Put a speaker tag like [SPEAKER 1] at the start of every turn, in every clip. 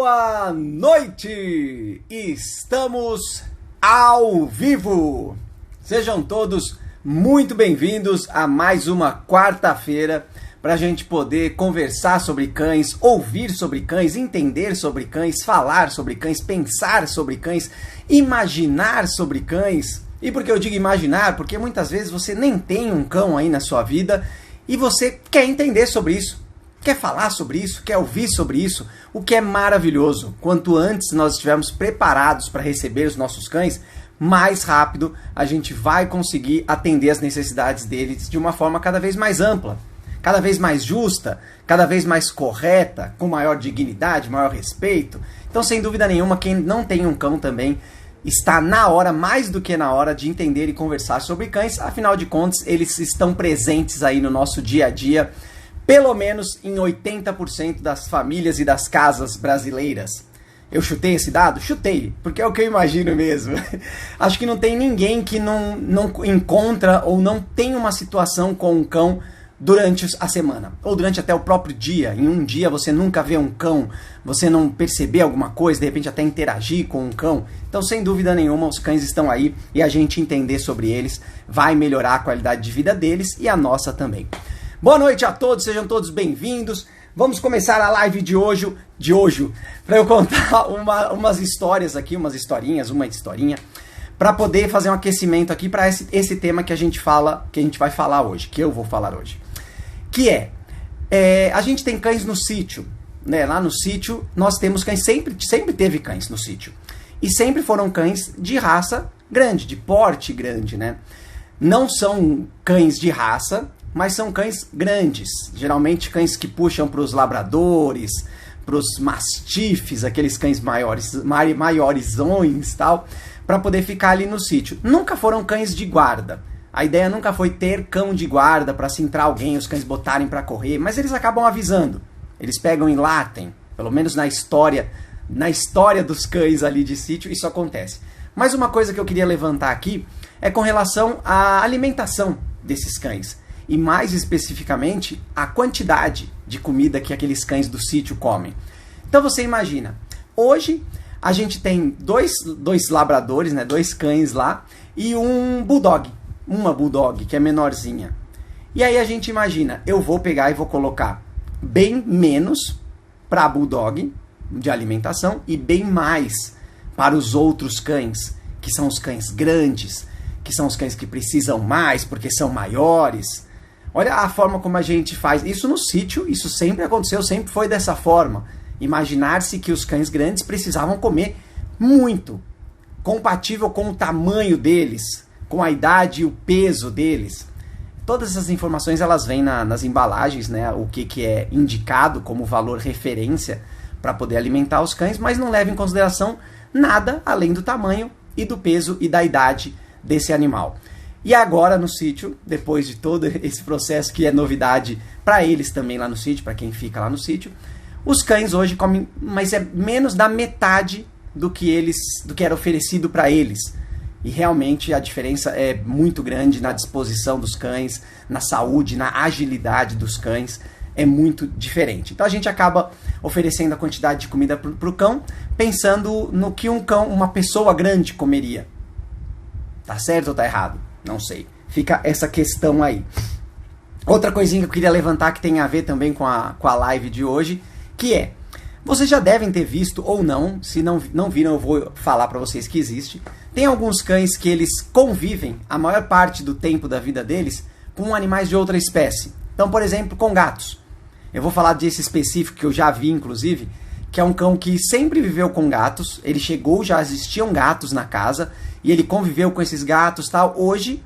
[SPEAKER 1] Boa noite! Estamos ao vivo! Sejam todos muito bem-vindos a mais uma quarta-feira para a gente poder conversar sobre cães, ouvir sobre cães, entender sobre cães, falar sobre cães, pensar sobre cães, imaginar sobre cães. E por que eu digo imaginar? Porque muitas vezes você nem tem um cão aí na sua vida e você quer entender sobre isso, quer falar sobre isso, quer ouvir sobre isso, o que é maravilhoso. Quanto antes nós estivermos preparados para receber os nossos cães, mais rápido a gente vai conseguir atender as necessidades deles de uma forma cada vez mais ampla, cada vez mais justa, cada vez mais correta, com maior dignidade, maior respeito. Então, sem dúvida nenhuma, quem não tem um cão também está na hora, mais do que na hora, de entender e conversar sobre cães. Afinal de contas, eles estão presentes aí no nosso dia a dia, pelo menos em 80% das famílias e das casas brasileiras. Eu chutei esse dado? Chutei, porque é o que eu imagino mesmo. Acho que não tem ninguém que não encontra ou não tem uma situação com um cão durante a semana, ou durante até o próprio dia. Em um dia você nunca vê um cão, você não perceber alguma coisa, de repente até interagir com um cão. Então, sem dúvida nenhuma, os cães estão aí e a gente entender sobre eles vai melhorar a qualidade de vida deles e a nossa também. Boa noite a todos, sejam todos bem-vindos. Vamos começar a live de hoje, para eu contar umas histórias aqui, uma historinha, para poder fazer um aquecimento aqui para esse tema que a gente vai falar hoje, que eu vou falar hoje. Que a gente tem cães no sítio, né? Lá no sítio nós temos cães, sempre teve cães no sítio. E sempre foram cães de raça grande, de porte grande, né? Não são cães de raça, mas são cães grandes. Geralmente cães que puxam para os labradores, para os mastifes, aqueles cães maiorizões e tal, para poder ficar ali no sítio. Nunca foram cães de guarda. A ideia nunca foi ter cão de guarda para se entrar alguém, os cães botarem para correr, mas eles acabam avisando. Eles pegam e latem, pelo menos na história dos cães ali de sítio, isso acontece. Mas uma coisa que eu queria levantar aqui é com relação à alimentação desses cães. E mais especificamente, a quantidade de comida que aqueles cães do sítio comem. Então você imagina, hoje a gente tem dois labradores, né, dois cães lá, e uma bulldog, que é menorzinha. E aí a gente imagina, eu vou pegar e vou colocar bem menos para a bulldog de alimentação e bem mais para os outros cães, que são os cães grandes, que são os cães que precisam mais porque são maiores. Olha a forma como a gente faz isso no sítio, isso sempre aconteceu, sempre foi dessa forma. Imaginar-se que os cães grandes precisavam comer muito, compatível com o tamanho deles, com a idade e o peso deles. Todas essas informações elas vêm nas embalagens, né? O que é indicado como valor referência para poder alimentar os cães, mas não leva em consideração nada além do tamanho e do peso e da idade desse animal. E agora no sítio, depois de todo esse processo que é novidade para eles também lá no sítio, para quem fica lá no sítio, os cães hoje comem, mas é menos da metade do que era oferecido para eles. E realmente a diferença é muito grande na disposição dos cães, na saúde, na agilidade dos cães, é muito diferente. Então a gente acaba oferecendo a quantidade de comida para o cão, pensando no que uma pessoa grande comeria. Tá certo ou tá errado? Não sei. Fica essa questão aí. Outra coisinha que eu queria levantar que tem a ver também com a live de hoje, que vocês já devem ter visto ou não, se não viram eu vou falar para vocês que existe. Tem alguns cães que eles convivem a maior parte do tempo da vida deles com animais de outra espécie. Então, por exemplo, com gatos. Eu vou falar desse específico que eu já vi, inclusive, que é um cão que sempre viveu com gatos. Ele chegou, já existiam gatos na casa, e ele conviveu com esses gatos e tal. Hoje,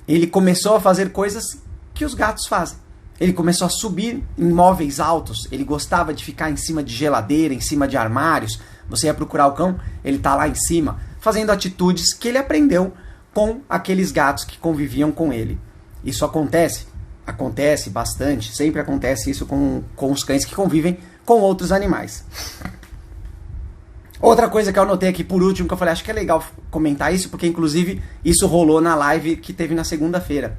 [SPEAKER 1] ele começou a fazer coisas que os gatos fazem. Ele começou a subir em móveis altos, ele gostava de ficar em cima de geladeira, em cima de armários. Você ia procurar o cão, ele tá lá em cima, fazendo atitudes que ele aprendeu com aqueles gatos que conviviam com ele. Isso acontece bastante, sempre acontece isso com os cães que convivem com outros animais. Outra coisa que eu anotei aqui por último, que eu falei, acho que é legal comentar isso, porque inclusive isso rolou na live que teve na segunda-feira,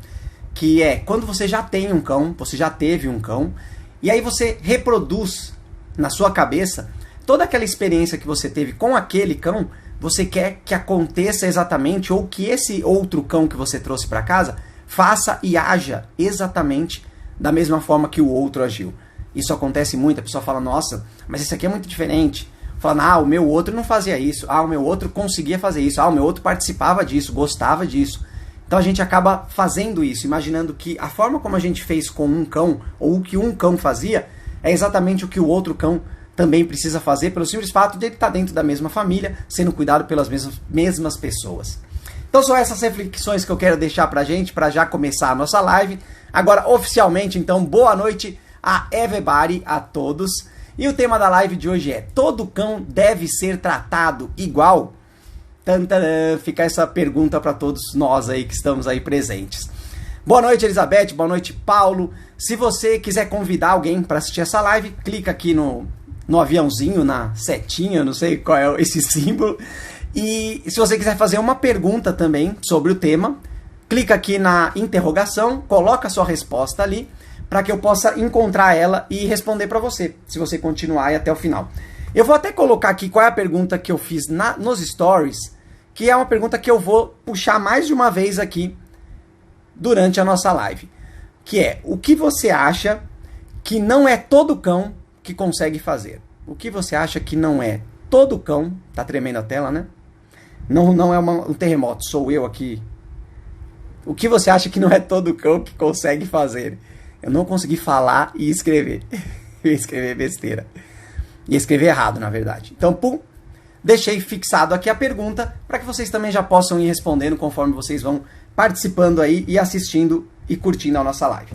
[SPEAKER 1] que é quando você já tem um cão, você já teve um cão, e aí você reproduz na sua cabeça toda aquela experiência que você teve com aquele cão, você quer que aconteça exatamente, ou que esse outro cão que você trouxe para casa faça e haja exatamente da mesma forma que o outro agiu. Isso acontece muito, a pessoa fala, nossa, mas esse aqui é muito diferente. Fala, o meu outro não fazia isso, o meu outro conseguia fazer isso, o meu outro participava disso, gostava disso. Então a gente acaba fazendo isso, imaginando que a forma como a gente fez com um cão, ou o que um cão fazia, é exatamente o que o outro cão também precisa fazer, pelo simples fato de ele estar dentro da mesma família, sendo cuidado pelas mesmas pessoas. Então são essas reflexões que eu quero deixar pra gente, para já começar a nossa live. Agora, oficialmente, então, boa noite a everybody, a todos. E o tema da live de hoje é: todo cão deve ser tratado igual? Fica essa pergunta para todos nós aí que estamos aí presentes. Boa noite, Elizabeth, boa noite, Paulo. Se você quiser convidar alguém para assistir essa live, clica aqui no aviãozinho, na setinha, não sei qual é esse símbolo. E se você quiser fazer uma pergunta também sobre o tema, clica aqui na interrogação, coloca a sua resposta ali, para que eu possa encontrar ela e responder para você, se você continuar aí até o final. Eu vou até colocar aqui qual é a pergunta que eu fiz nos stories, que é uma pergunta que eu vou puxar mais de uma vez aqui durante a nossa live, que é: o que você acha que não é todo cão que consegue fazer? O que você acha que não é todo cão? Tá tremendo a tela, né? Não é um terremoto, sou eu aqui. O que você acha que não é todo cão que consegue fazer? Eu não consegui falar e escrever. Eu ia escrever besteira. Ia escrever errado, na verdade. Então, deixei fixado aqui a pergunta para que vocês também já possam ir respondendo conforme vocês vão participando aí e assistindo e curtindo a nossa live.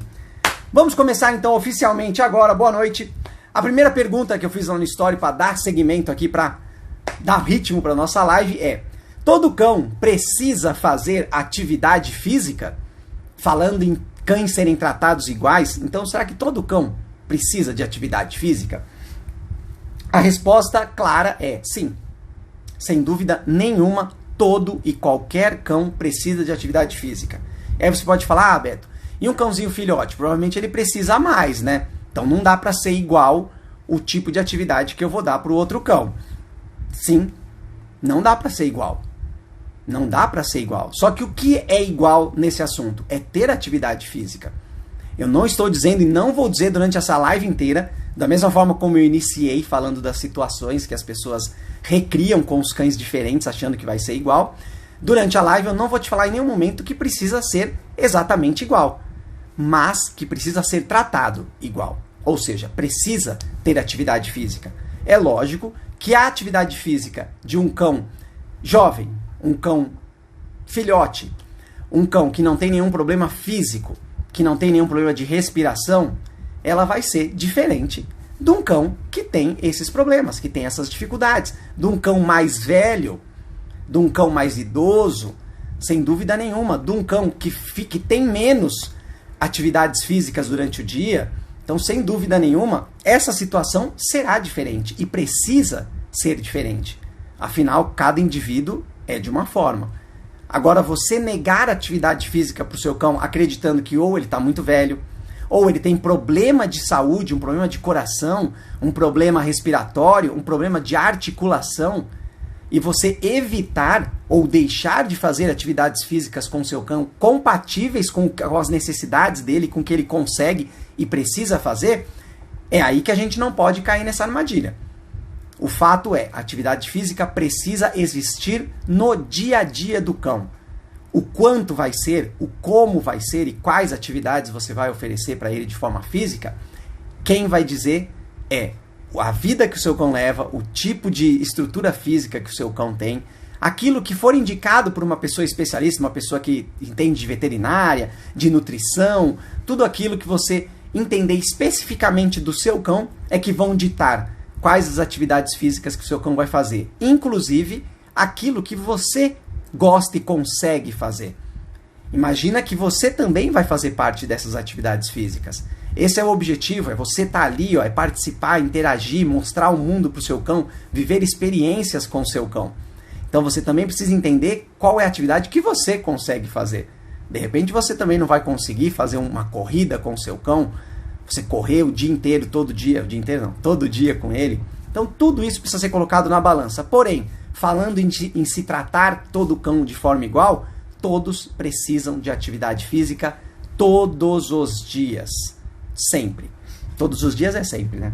[SPEAKER 1] Vamos começar então oficialmente agora. Boa noite. A primeira pergunta que eu fiz lá no Story para dar seguimento aqui, para dar ritmo para nossa live é: todo cão precisa fazer atividade física? Falando em cães serem tratados iguais, então será que todo cão precisa de atividade física? A resposta clara é sim. Sem dúvida nenhuma, todo e qualquer cão precisa de atividade física. Aí você pode falar, Beto, e um cãozinho filhote? Provavelmente ele precisa mais, né? Então não dá para ser igual o tipo de atividade que eu vou dar para o outro cão. Sim, não dá para ser igual. Não dá para ser igual. Só que o que é igual nesse assunto é ter atividade física. Eu não estou dizendo e não vou dizer durante essa live inteira, da mesma forma como eu iniciei falando das situações que as pessoas recriam com os cães diferentes, achando que vai ser igual. Durante a live eu não vou te falar em nenhum momento que precisa ser exatamente igual, mas que precisa ser tratado igual. Ou seja, precisa ter atividade física. É lógico que a atividade física de um cão jovem, um cão filhote, um cão que não tem nenhum problema físico, que não tem nenhum problema de respiração, ela vai ser diferente de um cão que tem esses problemas, que tem essas dificuldades, de um cão mais velho, de um cão mais idoso, sem dúvida nenhuma, de um cão que tem menos atividades físicas durante o dia. Então, sem dúvida nenhuma, essa situação será diferente e precisa ser diferente. Afinal, cada indivíduo é de uma forma. Agora, você negar atividade física para o seu cão, acreditando que ou ele está muito velho, ou ele tem problema de saúde, um problema de coração, um problema respiratório, um problema de articulação, e você evitar ou deixar de fazer atividades físicas com o seu cão compatíveis com as necessidades dele, com o que ele consegue e precisa fazer, é aí que a gente não pode cair nessa armadilha. O fato é, a atividade física precisa existir no dia a dia do cão. O quanto vai ser, o como vai ser e quais atividades você vai oferecer para ele de forma física, quem vai dizer é a vida que o seu cão leva, o tipo de estrutura física que o seu cão tem, aquilo que for indicado por uma pessoa especialista, uma pessoa que entende de veterinária, de nutrição, tudo aquilo que você entender especificamente do seu cão é que vão ditar quais as atividades físicas que o seu cão vai fazer, inclusive aquilo que você gosta e consegue fazer. Imagina que você também vai fazer parte dessas atividades físicas. Esse é o objetivo, é você estar ali, é participar, interagir, mostrar o mundo para o seu cão, viver experiências com o seu cão. Então você também precisa entender qual é a atividade que você consegue fazer. De repente você também não vai conseguir fazer uma corrida com o seu cão, você correr o dia inteiro, todo dia com ele, Então tudo isso precisa ser colocado na balança. Porém, falando em se tratar todo cão de forma igual, todos precisam de atividade física todos os dias. Sempre. Todos os dias é sempre, né?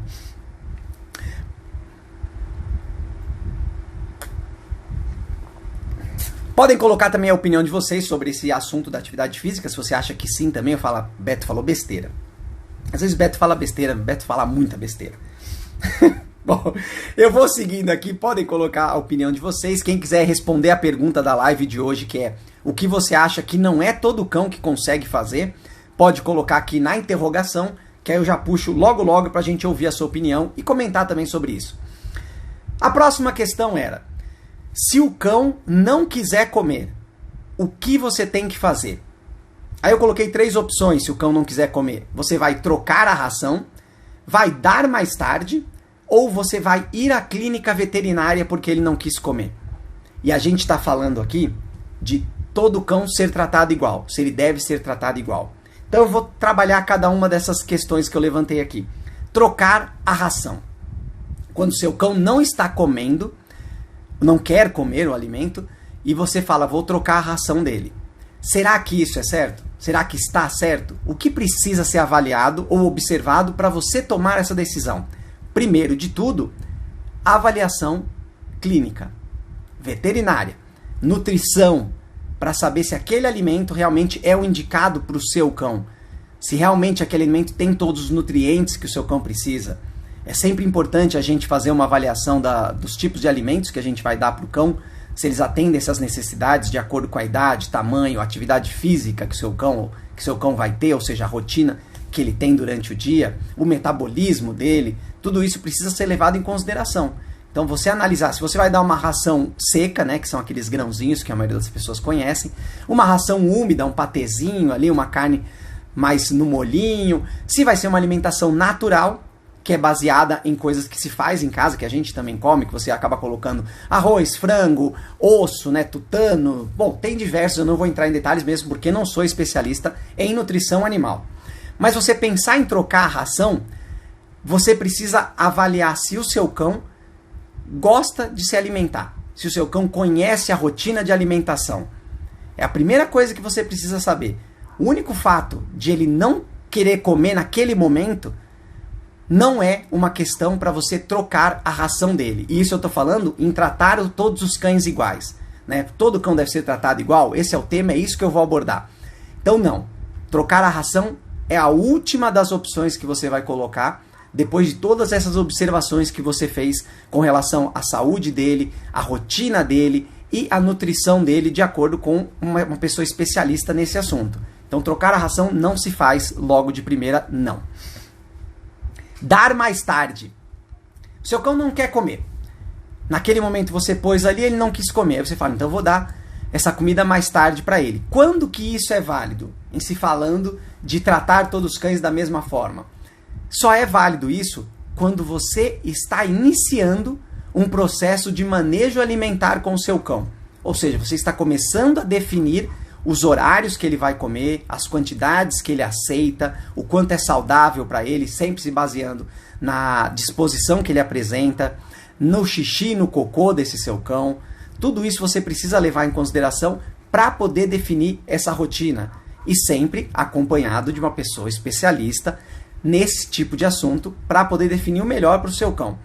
[SPEAKER 1] Podem colocar também a opinião de vocês sobre esse assunto da atividade física, se você acha que sim também, eu falo, Beto falou besteira. Às vezes Beto fala besteira, Beto fala muita besteira. Bom, eu vou seguindo aqui, podem colocar a opinião de vocês. Quem quiser responder a pergunta da live de hoje, que é o que você acha que não é todo cão que consegue fazer, pode colocar aqui na interrogação, que aí eu já puxo logo pra gente ouvir a sua opinião e comentar também sobre isso. A próxima questão era: se o cão não quiser comer, o que você tem que fazer? Aí eu coloquei 3 opções se o cão não quiser comer. Você vai trocar a ração, vai dar mais tarde, ou você vai ir à clínica veterinária porque ele não quis comer. E a gente está falando aqui de todo cão ser tratado igual, se ele deve ser tratado igual. Então eu vou trabalhar cada uma dessas questões que eu levantei aqui. Trocar a ração. Quando o seu cão não está comendo, não quer comer o alimento, e você fala, vou trocar a ração dele. Será que isso é certo? Será que está certo? O que precisa ser avaliado ou observado para você tomar essa decisão? Primeiro de tudo, avaliação clínica, veterinária, nutrição, para saber se aquele alimento realmente é o indicado para o seu cão. Se realmente aquele alimento tem todos os nutrientes que o seu cão precisa. É sempre importante a gente fazer uma avaliação dos tipos de alimentos que a gente vai dar para o cão, se eles atendem essas necessidades de acordo com a idade, tamanho, atividade física que o seu cão vai ter, ou seja, a rotina que ele tem durante o dia, o metabolismo dele, tudo isso precisa ser levado em consideração. Então você analisar, se você vai dar uma ração seca, né, que são aqueles grãozinhos que a maioria das pessoas conhecem, uma ração úmida, um patezinho ali, uma carne mais no molhinho, se vai ser uma alimentação natural, que é baseada em coisas que se faz em casa, que a gente também come, que você acaba colocando arroz, frango, osso, né, tutano. Bom, tem diversos, eu não vou entrar em detalhes mesmo, porque não sou especialista em nutrição animal. Mas você pensar em trocar a ração, você precisa avaliar se o seu cão gosta de se alimentar, se o seu cão conhece a rotina de alimentação. É a primeira coisa que você precisa saber. O único fato de ele não querer comer naquele momento não é uma questão para você trocar a ração dele. E isso eu estou falando em tratar todos os cães iguais, né? Todo cão deve ser tratado igual, esse é o tema, é isso que eu vou abordar. Então não, trocar a ração é a última das opções que você vai colocar, depois de todas essas observações que você fez com relação à saúde dele, à rotina dele e à nutrição dele, de acordo com uma pessoa especialista nesse assunto. Então trocar a ração não se faz logo de primeira, não. Dar mais tarde. O seu cão não quer comer. Naquele momento você pôs ali, ele não quis comer. Aí você fala, então eu vou dar essa comida mais tarde para ele. Quando que isso é válido? Em se falando de tratar todos os cães da mesma forma. Só é válido isso quando você está iniciando um processo de manejo alimentar com o seu cão. Ou seja, você está começando a definir os horários que ele vai comer, as quantidades que ele aceita, o quanto é saudável para ele, sempre se baseando na disposição que ele apresenta, no xixi, no cocô desse seu cão. Tudo isso você precisa levar em consideração para poder definir essa rotina. E sempre acompanhado de uma pessoa especialista nesse tipo de assunto para poder definir o melhor para o seu cão.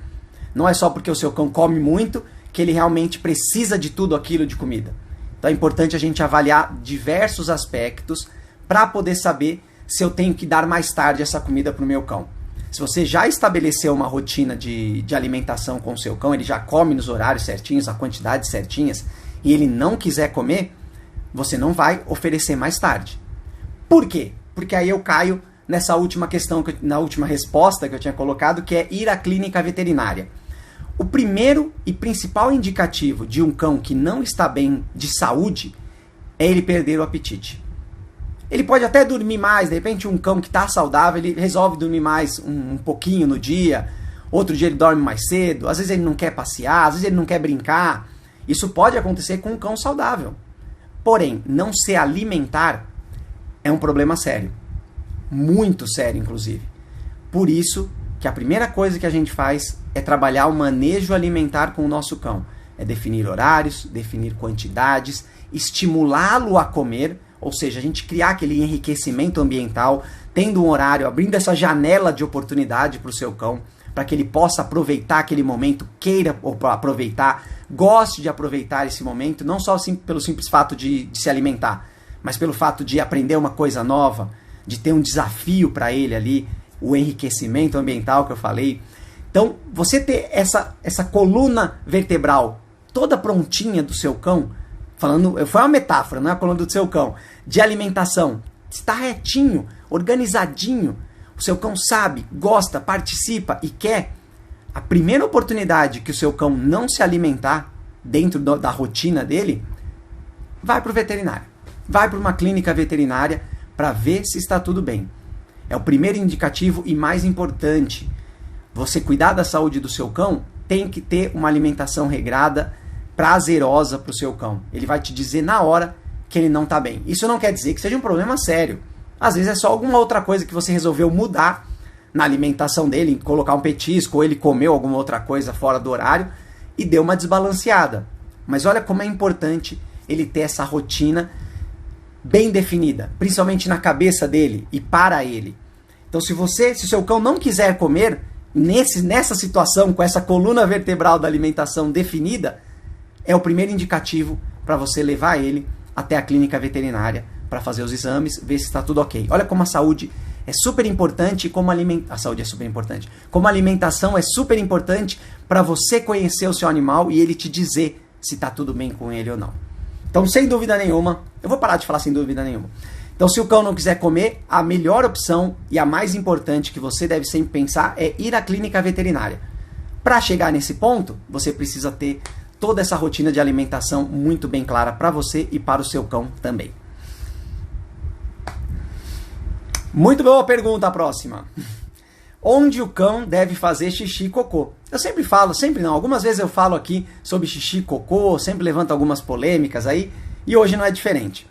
[SPEAKER 1] Não é só porque o seu cão come muito que ele realmente precisa de tudo aquilo de comida. Então é importante a gente avaliar diversos aspectos para poder saber se eu tenho que dar mais tarde essa comida para o meu cão. Se você já estabeleceu uma rotina de alimentação com o seu cão, ele já come nos horários certinhos, a quantidade certinhas, e ele não quiser comer, você não vai oferecer mais tarde. Por quê? Porque aí eu caio nessa última questão, na última resposta que eu tinha colocado, que é ir à clínica veterinária. O primeiro e principal indicativo de um cão que não está bem de saúde é ele perder o apetite. Ele pode até dormir mais, de repente um cão que está saudável, ele resolve dormir mais um pouquinho no dia, outro dia ele dorme mais cedo, às vezes ele não quer passear, às vezes ele não quer brincar. Isso pode acontecer com um cão saudável. Porém, não se alimentar é um problema sério. Muito sério, inclusive. Por isso que a primeira coisa que a gente faz é trabalhar o manejo alimentar com o nosso cão. É definir horários, definir quantidades, estimulá-lo a comer, ou seja, a gente criar aquele enriquecimento ambiental, tendo um horário, abrindo essa janela de oportunidade para o seu cão, para que ele possa aproveitar aquele momento, queira aproveitar, goste de aproveitar esse momento, não só pelo simples fato de se alimentar, mas pelo fato de aprender uma coisa nova, de ter um desafio para ele ali, o enriquecimento ambiental que eu falei. Então, você ter essa coluna vertebral toda prontinha do seu cão, falando, foi uma metáfora, não é a coluna do seu cão, de alimentação, está retinho, organizadinho, o seu cão sabe, gosta, participa e quer. A primeira oportunidade que o seu cão não se alimentar dentro da rotina dele, vai para o veterinário. Vai para uma clínica veterinária para ver se está tudo bem. É o primeiro indicativo e mais importante. Você cuidar da saúde do seu cão, tem que ter uma alimentação regrada, prazerosa para o seu cão. Ele vai te dizer na hora que ele não está bem. Isso não quer dizer que seja um problema sério. Às vezes é só alguma outra coisa que você resolveu mudar na alimentação dele, colocar um petisco, ou ele comeu alguma outra coisa fora do horário e deu uma desbalanceada. Mas olha como é importante ele ter essa rotina bem definida, principalmente na cabeça dele e para ele. Então se o seu cão não quiser comer, nessa situação, com essa coluna vertebral da alimentação definida, é o primeiro indicativo para você levar ele até a clínica veterinária para fazer os exames, ver se está tudo ok. Olha como a saúde é super importante, a saúde é super importante, como a alimentação é super importante para você conhecer o seu animal e ele te dizer se está tudo bem com ele ou não. Então, sem dúvida nenhuma, eu vou parar de falar sem dúvida nenhuma. Então, se o cão não quiser comer, a melhor opção e a mais importante que você deve sempre pensar é ir à clínica veterinária. Para chegar nesse ponto, você precisa ter toda essa rotina de alimentação muito bem clara para você e para o seu cão também. Muito boa pergunta, a próxima. Onde o cão deve fazer xixi e cocô? Eu sempre falo, sempre não, algumas vezes eu falo aqui sobre xixi e cocô, sempre levanto algumas polêmicas aí, e hoje não é diferente.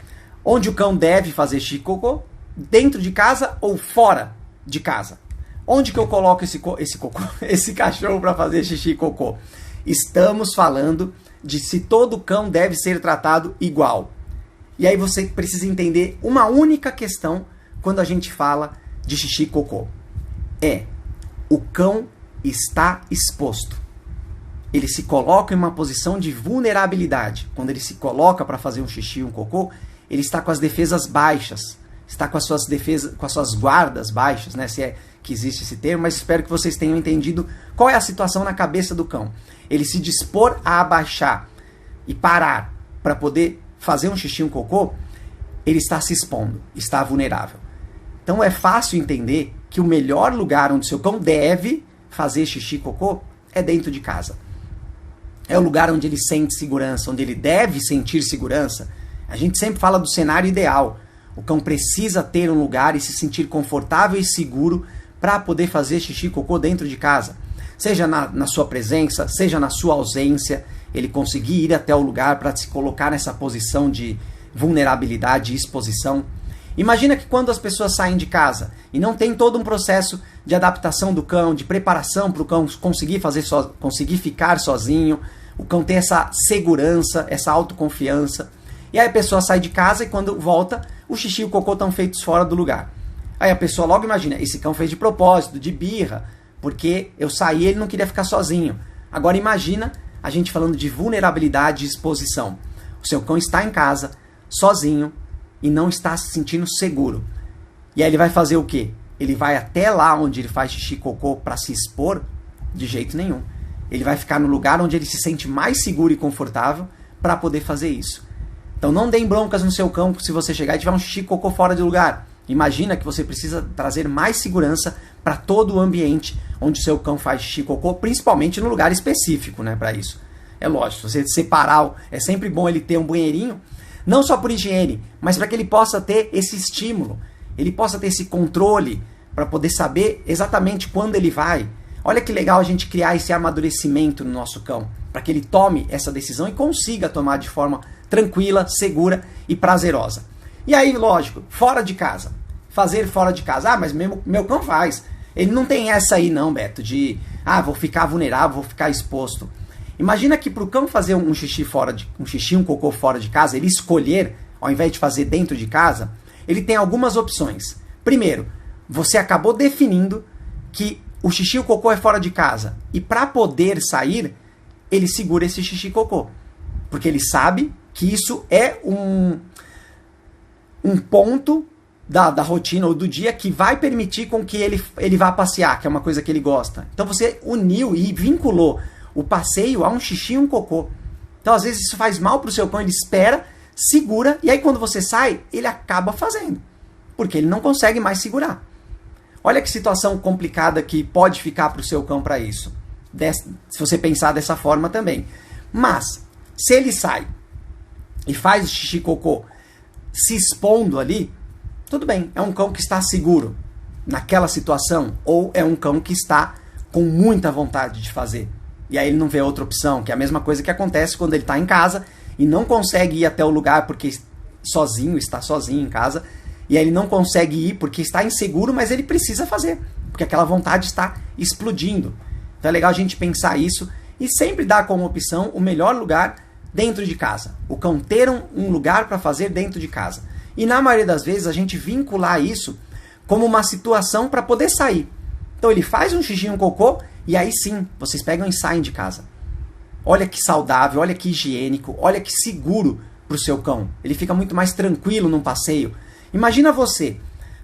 [SPEAKER 1] Onde o cão deve fazer xixi e cocô? Dentro de casa ou fora de casa? Onde que eu coloco esse cachorro para fazer xixi e cocô? Estamos falando de se todo cão deve ser tratado igual. E aí você precisa entender uma única questão quando a gente fala de xixi e cocô. O cão está exposto. Ele se coloca em uma posição de vulnerabilidade. Quando ele se coloca para fazer um xixi e um cocô, ele está com as defesas baixas, está com as suas guardas baixas, né? Se é que existe esse termo, mas espero que vocês tenham entendido qual é a situação na cabeça do cão. Ele se dispor a abaixar e parar para poder fazer um xixi e um cocô, ele está se expondo, está vulnerável. Então é fácil entender que o melhor lugar onde seu cão deve fazer xixi e cocô é dentro de casa. É o lugar onde ele sente segurança, onde ele deve sentir segurança. A gente sempre fala do cenário ideal. O cão precisa ter um lugar e se sentir confortável e seguro para poder fazer xixi e cocô dentro de casa. Seja na sua presença, seja na sua ausência, ele conseguir ir até o lugar para se colocar nessa posição de vulnerabilidade e exposição. Imagina que quando as pessoas saem de casa e não tem todo um processo de adaptação do cão, de preparação para o cão conseguir ficar sozinho, o cão ter essa segurança, essa autoconfiança. E aí a pessoa sai de casa e quando volta, o xixi e o cocô estão feitos fora do lugar. Aí a pessoa logo imagina, esse cão fez de propósito, de birra, porque eu saí e ele não queria ficar sozinho. Agora imagina a gente falando de vulnerabilidade e exposição. O seu cão está em casa, sozinho, e não está se sentindo seguro. E aí ele vai fazer o quê? Ele vai até lá onde ele faz xixi e cocô para se expor? De jeito nenhum. Ele vai ficar no lugar onde ele se sente mais seguro e confortável para poder fazer isso. Então não deem broncas no seu cão se você chegar e tiver um xixi e cocô fora de lugar. Imagina que você precisa trazer mais segurança para todo o ambiente onde o seu cão faz xixi e cocô, principalmente no lugar específico, né, para isso. É lógico, você separar, é sempre bom ele ter um banheirinho, não só por higiene, mas para que ele possa ter esse estímulo, ele possa ter esse controle para poder saber exatamente quando ele vai. Olha que legal a gente criar esse amadurecimento no nosso cão, para que ele tome essa decisão e consiga tomar de forma tranquila, segura e prazerosa. E aí, lógico, fora de casa. Fazer fora de casa. Ah, mas meu cão faz. Ele não tem essa aí não, Beto, de Ah, vou ficar vulnerável, vou ficar exposto. Imagina que para o cão fazer um xixi, um cocô fora de casa, ele escolher, ao invés de fazer dentro de casa, ele tem algumas opções. Primeiro, você acabou definindo que o xixi e o cocô é fora de casa. E para poder sair, ele segura esse xixi e cocô. Porque ele sabe que isso é um ponto da rotina ou do dia que vai permitir com que ele vá passear, que é uma coisa que ele gosta. Então você uniu e vinculou o passeio a um xixi e um cocô. Então às vezes isso faz mal para o seu cão, ele espera, segura, e aí quando você sai, ele acaba fazendo. Porque ele não consegue mais segurar. Olha que situação complicada que pode ficar para o seu cão para isso. Se você pensar dessa forma também. Mas, se ele sai e faz o xixi e cocô se expondo ali, tudo bem. É um cão que está seguro naquela situação, ou é um cão que está com muita vontade de fazer. E aí ele não vê outra opção, que é a mesma coisa que acontece quando ele está em casa e não consegue ir até o lugar porque está sozinho em casa. E aí ele não consegue ir porque está inseguro, mas ele precisa fazer, porque aquela vontade está explodindo. Então é legal a gente pensar isso e sempre dar como opção o melhor lugar dentro de casa. O cão ter um lugar para fazer dentro de casa. E na maioria das vezes a gente vincular isso como uma situação para poder sair. Então ele faz um xixi e um cocô e aí sim, vocês pegam e saem de casa. Olha que saudável, olha que higiênico, olha que seguro para o seu cão. Ele fica muito mais tranquilo num passeio. Imagina você,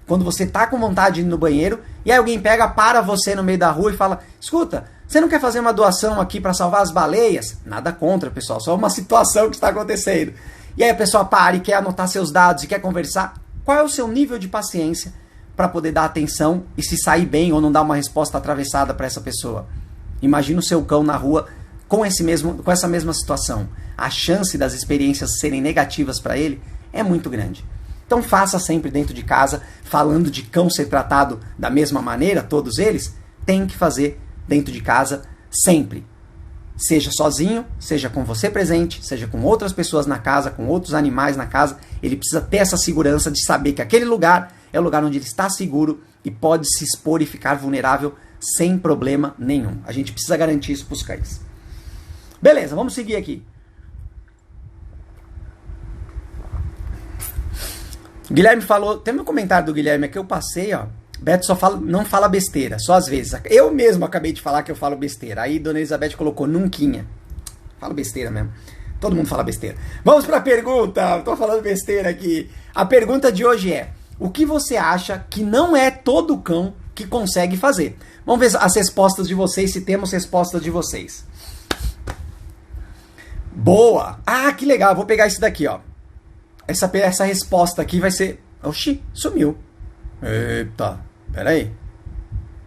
[SPEAKER 1] quando você tá com vontade de ir no banheiro, e aí alguém para você no meio da rua e fala, escuta, você não quer fazer uma doação aqui para salvar as baleias? Nada contra, pessoal, só uma situação que está acontecendo. E aí a pessoa para e quer anotar seus dados e quer conversar. Qual é o seu nível de paciência para poder dar atenção e se sair bem ou não dar uma resposta atravessada para essa pessoa? Imagina o seu cão na rua com essa mesma situação. A chance das experiências serem negativas para ele é muito grande. Então faça sempre dentro de casa, falando de cão ser tratado da mesma maneira, todos eles, tem que fazer dentro de casa sempre. Seja sozinho, seja com você presente, seja com outras pessoas na casa, com outros animais na casa, ele precisa ter essa segurança de saber que aquele lugar é o lugar onde ele está seguro e pode se expor e ficar vulnerável sem problema nenhum. A gente precisa garantir isso para os cães. Beleza, vamos seguir aqui. O Guilherme falou, tem um comentário do Guilherme aqui, eu passei, ó. Beto não fala besteira, só às vezes. Eu mesmo acabei de falar que eu falo besteira. Aí Dona Elizabeth colocou nunquinha. Falo besteira mesmo. Todo mundo fala besteira. Vamos para a pergunta. Tô falando besteira aqui. A pergunta de hoje é: o que você acha que não é todo cão que consegue fazer? Vamos ver as respostas de vocês, se temos respostas de vocês. Boa! Ah, que legal. Vou pegar isso daqui, ó. Essa resposta aqui vai ser... Oxi, sumiu. Eita, peraí.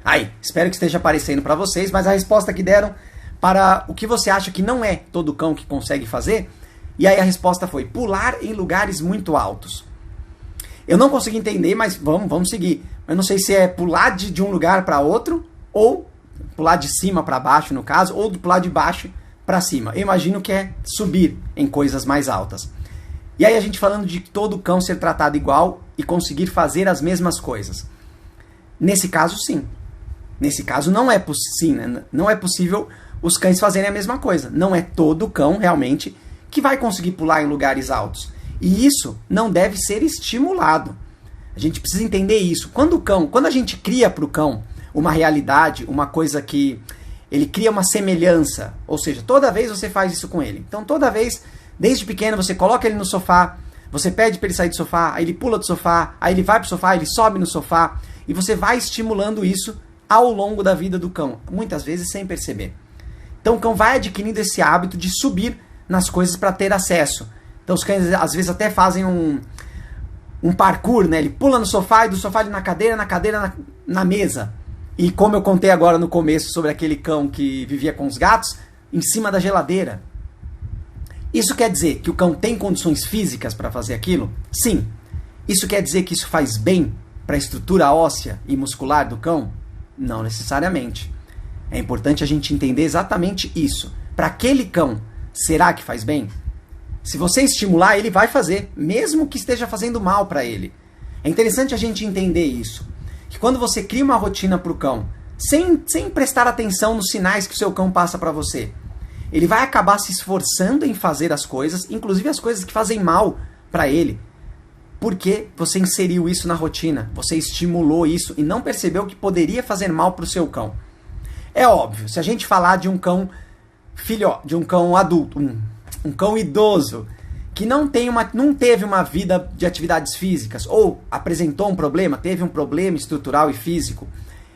[SPEAKER 1] Aí, espero que esteja aparecendo para vocês, mas a resposta que deram para o que você acha que não é todo cão que consegue fazer, e aí a resposta foi pular em lugares muito altos. Eu não consegui entender, mas vamos seguir. Eu não sei se é pular de um lugar para outro, ou pular de cima para baixo, no caso, ou pular de baixo para cima. Eu imagino que é subir em coisas mais altas. E aí a gente falando de todo cão ser tratado igual e conseguir fazer as mesmas coisas. Nesse caso, sim. Nesse caso, não é possível os cães fazerem a mesma coisa. Não é todo cão, realmente, que vai conseguir pular em lugares altos. E isso não deve ser estimulado. A gente precisa entender isso. Quando a gente cria para o cão uma realidade, uma coisa que ele cria uma semelhança, ou seja, toda vez você faz isso com ele. Então, toda vez... Desde pequeno, você coloca ele no sofá, você pede para ele sair do sofá, aí ele pula do sofá, aí ele vai pro sofá, ele sobe no sofá, e você vai estimulando isso ao longo da vida do cão, muitas vezes sem perceber. Então o cão vai adquirindo esse hábito de subir nas coisas para ter acesso. Então os cães às vezes até fazem um parkour, né? Ele pula no sofá e do sofá ele na cadeira na mesa. E como eu contei agora no começo sobre aquele cão que vivia com os gatos, em cima da geladeira. Isso quer dizer que o cão tem condições físicas para fazer aquilo? Sim. Isso quer dizer que isso faz bem para a estrutura óssea e muscular do cão? Não necessariamente. É importante a gente entender exatamente isso. Para aquele cão, será que faz bem? Se você estimular, ele vai fazer, mesmo que esteja fazendo mal para ele. É interessante a gente entender isso. Que quando você cria uma rotina para o cão, sem prestar atenção nos sinais que o seu cão passa para você. Ele vai acabar se esforçando em fazer as coisas, inclusive as coisas que fazem mal para ele, porque você inseriu isso na rotina, você estimulou isso e não percebeu que poderia fazer mal para o seu cão. É óbvio, se a gente falar de um cão de um cão adulto, um cão idoso, que não teve uma vida de atividades físicas, ou apresentou um problema, teve um problema estrutural e físico,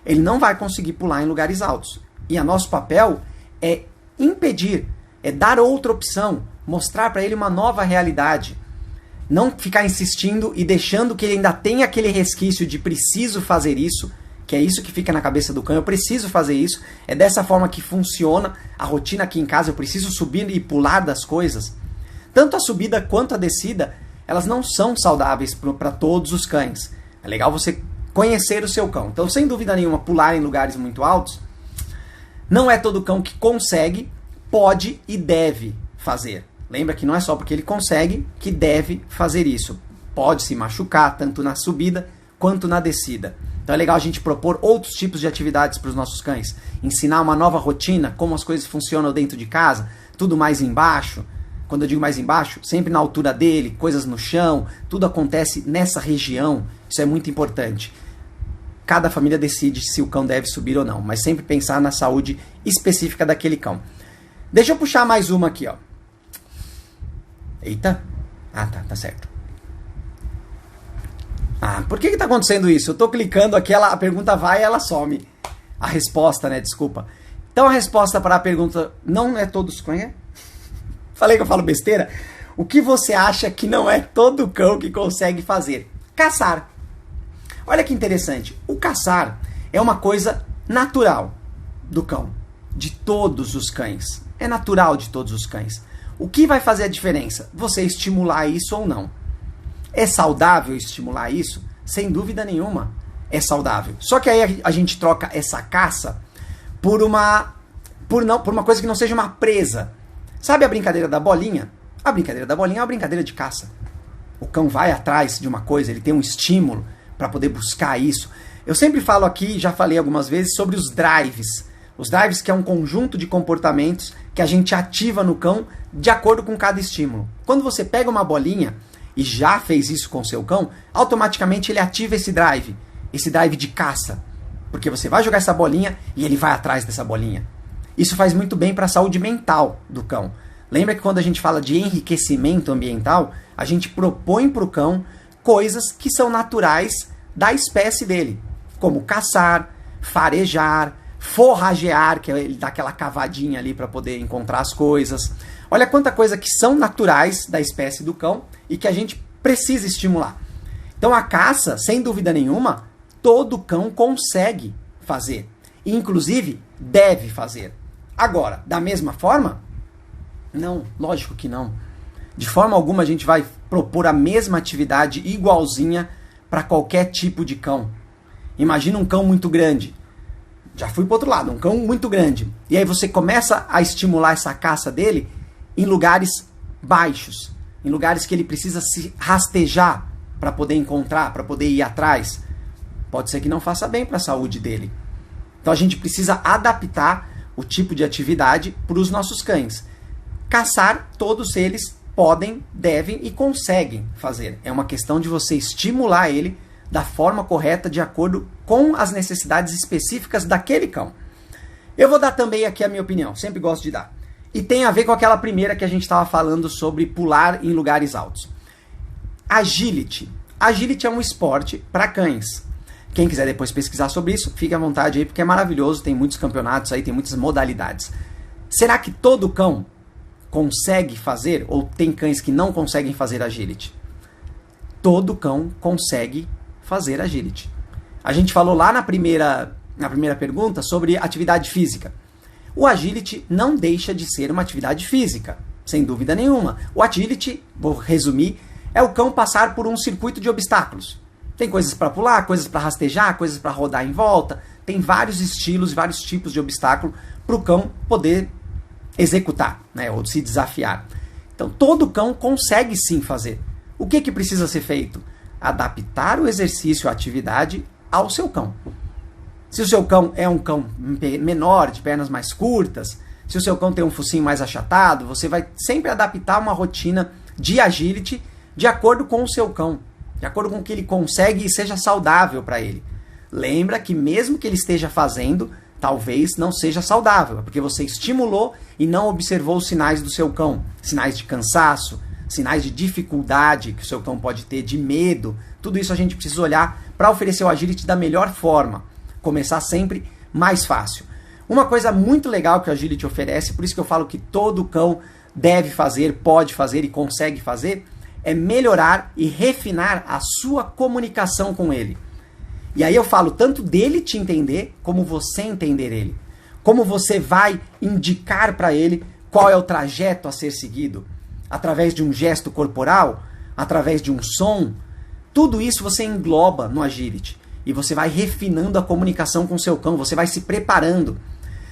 [SPEAKER 1] ele não vai conseguir pular em lugares altos. E o nosso papel é impedir, é dar outra opção, mostrar para ele uma nova realidade. Não ficar insistindo e deixando que ele ainda tenha aquele resquício de preciso fazer isso, que é isso que fica na cabeça do cão, eu preciso fazer isso, é dessa forma que funciona a rotina aqui em casa, eu preciso subir e pular das coisas. Tanto a subida quanto a descida, elas não são saudáveis para todos os cães. É legal você conhecer o seu cão. Então, sem dúvida nenhuma, pular em lugares muito altos, não é todo cão que consegue, pode e deve fazer. Lembra que não é só porque ele consegue que deve fazer isso. Pode se machucar, tanto na subida quanto na descida. Então é legal a gente propor outros tipos de atividades para os nossos cães. Ensinar uma nova rotina, como as coisas funcionam dentro de casa, tudo mais embaixo. Quando eu digo mais embaixo, sempre na altura dele, coisas no chão, tudo acontece nessa região. Isso é muito importante. Cada família decide se o cão deve subir ou não, mas sempre pensar na saúde específica daquele cão. Deixa eu puxar mais uma aqui, ó. Eita. Ah, tá certo. Ah, por que tá acontecendo isso? Eu tô clicando aqui, a pergunta vai e ela some. A resposta, né? Desculpa. Então a resposta para a pergunta não é todos cães. Falei que eu falo besteira? O que você acha que não é todo cão que consegue fazer? Caçar. Olha que interessante. O caçar é uma coisa natural do cão. De todos os cães. É natural de todos os cães. O que vai fazer a diferença? Você estimular isso ou não. É saudável estimular isso? Sem dúvida nenhuma. É saudável. Só que aí a gente troca essa caça por uma coisa que não seja uma presa. Sabe a brincadeira da bolinha? A brincadeira da bolinha é uma brincadeira de caça. O cão vai atrás de uma coisa, ele tem um estímulo para poder buscar isso. Eu sempre falo aqui, já falei algumas vezes, sobre os drives. Os drives que é um conjunto de comportamentos que a gente ativa no cão de acordo com cada estímulo. Quando você pega uma bolinha e já fez isso com o seu cão, automaticamente ele ativa esse drive de caça. Porque você vai jogar essa bolinha e ele vai atrás dessa bolinha. Isso faz muito bem para a saúde mental do cão. Lembra que quando a gente fala de enriquecimento ambiental, a gente propõe para o cão coisas que são naturais da espécie dele, como caçar, farejar, forragear, que é ele dá aquela cavadinha ali para poder encontrar as coisas. Olha quanta coisa que são naturais da espécie do cão e que a gente precisa estimular. Então a caça, sem dúvida nenhuma, todo cão consegue fazer. E, inclusive, deve fazer. Agora, da mesma forma? Não, lógico que não. De forma alguma a gente vai propor a mesma atividade igualzinha para qualquer tipo de cão. Imagina um cão muito grande. Já fui para outro lado, um cão muito grande. E aí você começa a estimular essa caça dele em lugares baixos, em lugares que ele precisa se rastejar para poder encontrar, para poder ir atrás. Pode ser que não faça bem para a saúde dele. Então a gente precisa adaptar o tipo de atividade para os nossos cães. Caçar, todos eles podem, devem e conseguem fazer. É uma questão de você estimular ele da forma correta, de acordo com as necessidades específicas daquele cão. Eu vou dar também aqui a minha opinião, sempre gosto de dar. E tem a ver com aquela primeira que a gente estava falando sobre pular em lugares altos. Agility. Agility é um esporte para cães. Quem quiser depois pesquisar sobre isso, fique à vontade aí, porque é maravilhoso, tem muitos campeonatos aí, tem muitas modalidades. Será que todo cão consegue fazer, ou tem cães que não conseguem fazer agility? Todo cão consegue fazer agility. A gente falou lá na primeira pergunta sobre atividade física. O agility não deixa de ser uma atividade física, sem dúvida nenhuma. O agility, vou resumir, é o cão passar por um circuito de obstáculos. Tem coisas para pular, coisas para rastejar, coisas para rodar em volta. Tem vários estilos, vários tipos de obstáculo para o cão poder executar, né, ou se desafiar. Então, todo cão consegue sim fazer. O que precisa ser feito? Adaptar o exercício, a atividade ao seu cão. Se o seu cão é um cão menor, de pernas mais curtas, se o seu cão tem um focinho mais achatado, você vai sempre adaptar uma rotina de agility de acordo com o seu cão, de acordo com o que ele consegue e seja saudável para ele. Lembra que mesmo que ele esteja fazendo, talvez não seja saudável, porque você estimulou e não observou os sinais do seu cão, sinais de cansaço, sinais de dificuldade que o seu cão pode ter, de medo. Tudo isso a gente precisa olhar para oferecer o agility da melhor forma, começar sempre mais fácil. Uma coisa muito legal que o agility oferece, por isso que eu falo que todo cão deve fazer, pode fazer e consegue fazer, é melhorar e refinar a sua comunicação com ele. E aí eu falo tanto dele te entender, como você entender ele. Como você vai indicar para ele qual é o trajeto a ser seguido. Através de um gesto corporal, através de um som. Tudo isso você engloba no agility. E você vai refinando a comunicação com o seu cão, você vai se preparando.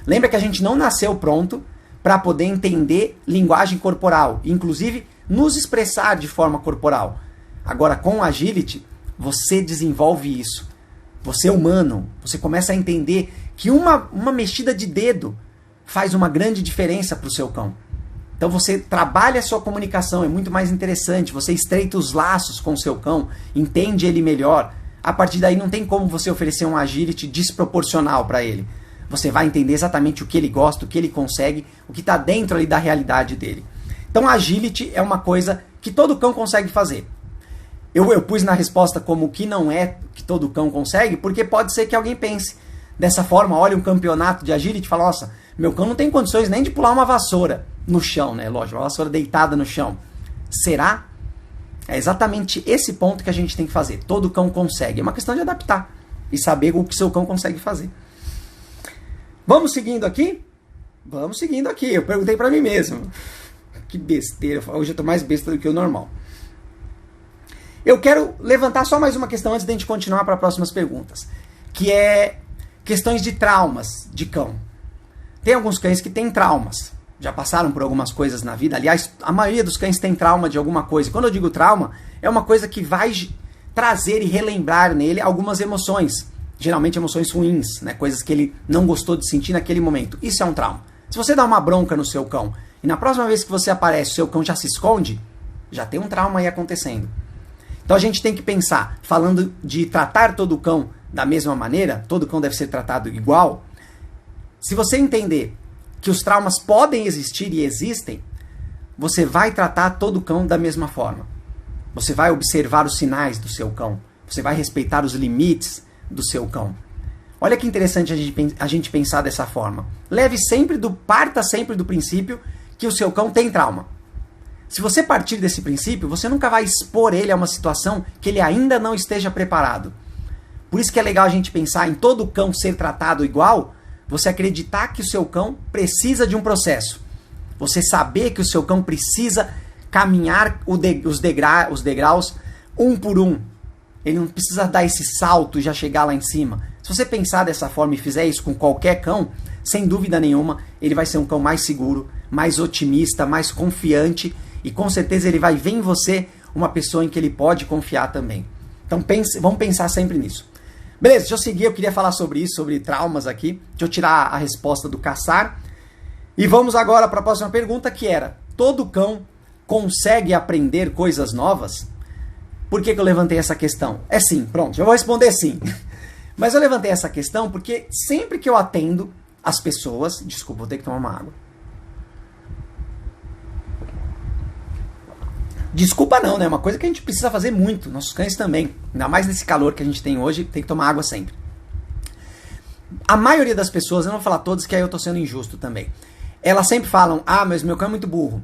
[SPEAKER 1] Lembra que a gente não nasceu pronto para poder entender linguagem corporal, inclusive nos expressar de forma corporal. Agora, com o agility, você desenvolve isso. Você é humano, você começa a entender que uma mexida de dedo faz uma grande diferença para o seu cão. Então você trabalha a sua comunicação, é muito mais interessante, você estreita os laços com o seu cão, entende ele melhor. A partir daí não tem como você oferecer um agility desproporcional para ele. Você vai entender exatamente o que ele gosta, o que ele consegue, o que está dentro ali da realidade dele. Então agility é uma coisa que todo cão consegue fazer. Eu pus na resposta como que não é que todo cão consegue, porque pode ser que alguém pense dessa forma, olha um campeonato de agility e fala, nossa, meu cão não tem condições nem de pular uma vassoura no chão, né? Lógico, uma vassoura deitada no chão. Será? É exatamente esse ponto que a gente tem que fazer. Todo cão consegue. É uma questão de adaptar e saber o que seu cão consegue fazer. Vamos seguindo aqui? Vamos seguindo aqui. Eu perguntei pra mim mesmo. Que besteira. Hoje eu tô mais besta do que o normal. Eu quero levantar só mais uma questão antes de a gente continuar para as próximas perguntas. Que é questões de traumas de cão. Tem alguns cães que têm traumas. Já passaram por algumas coisas na vida. Aliás, a maioria dos cães tem trauma de alguma coisa. Quando eu digo trauma, é uma coisa que vai trazer e relembrar nele algumas emoções. Geralmente emoções ruins, né? Coisas que ele não gostou de sentir naquele momento. Isso é um trauma. Se você dá uma bronca no seu cão e na próxima vez que você aparece o seu cão já se esconde, já tem um trauma aí acontecendo. Então a gente tem que pensar, falando de tratar todo cão da mesma maneira, todo cão deve ser tratado igual. Se você entender que os traumas podem existir e existem, você vai tratar todo cão da mesma forma. Você vai observar os sinais do seu cão. Você vai respeitar os limites do seu cão. Olha que interessante a gente pensar dessa forma. Parta sempre do princípio que o seu cão tem trauma. Se você partir desse princípio, você nunca vai expor ele a uma situação que ele ainda não esteja preparado. Por isso que é legal a gente pensar em todo cão ser tratado igual, você acreditar que o seu cão precisa de um processo. Você saber que o seu cão precisa caminhar os degraus um por um. Ele não precisa dar esse salto e já chegar lá em cima. Se você pensar dessa forma e fizer isso com qualquer cão, sem dúvida nenhuma, ele vai ser um cão mais seguro, mais otimista, mais confiante e com certeza ele vai ver em você uma pessoa em que ele pode confiar também. Então vamos pensar sempre nisso. Beleza, deixa eu seguir, eu queria falar sobre isso, sobre traumas aqui. Deixa eu tirar a resposta do caçar. E vamos agora para a próxima pergunta, que era: todo cão consegue aprender coisas novas? Por que eu levantei essa questão? É sim, pronto, já vou responder sim. Mas eu levantei essa questão porque sempre que eu atendo as pessoas... Desculpa, vou ter que tomar uma água. Desculpa não, né? É uma coisa que a gente precisa fazer muito. Nossos cães também. Ainda mais nesse calor que a gente tem hoje, tem que tomar água sempre. A maioria das pessoas, eu não vou falar todas, que aí eu tô sendo injusto também. Elas sempre falam, ah, mas meu cão é muito burro.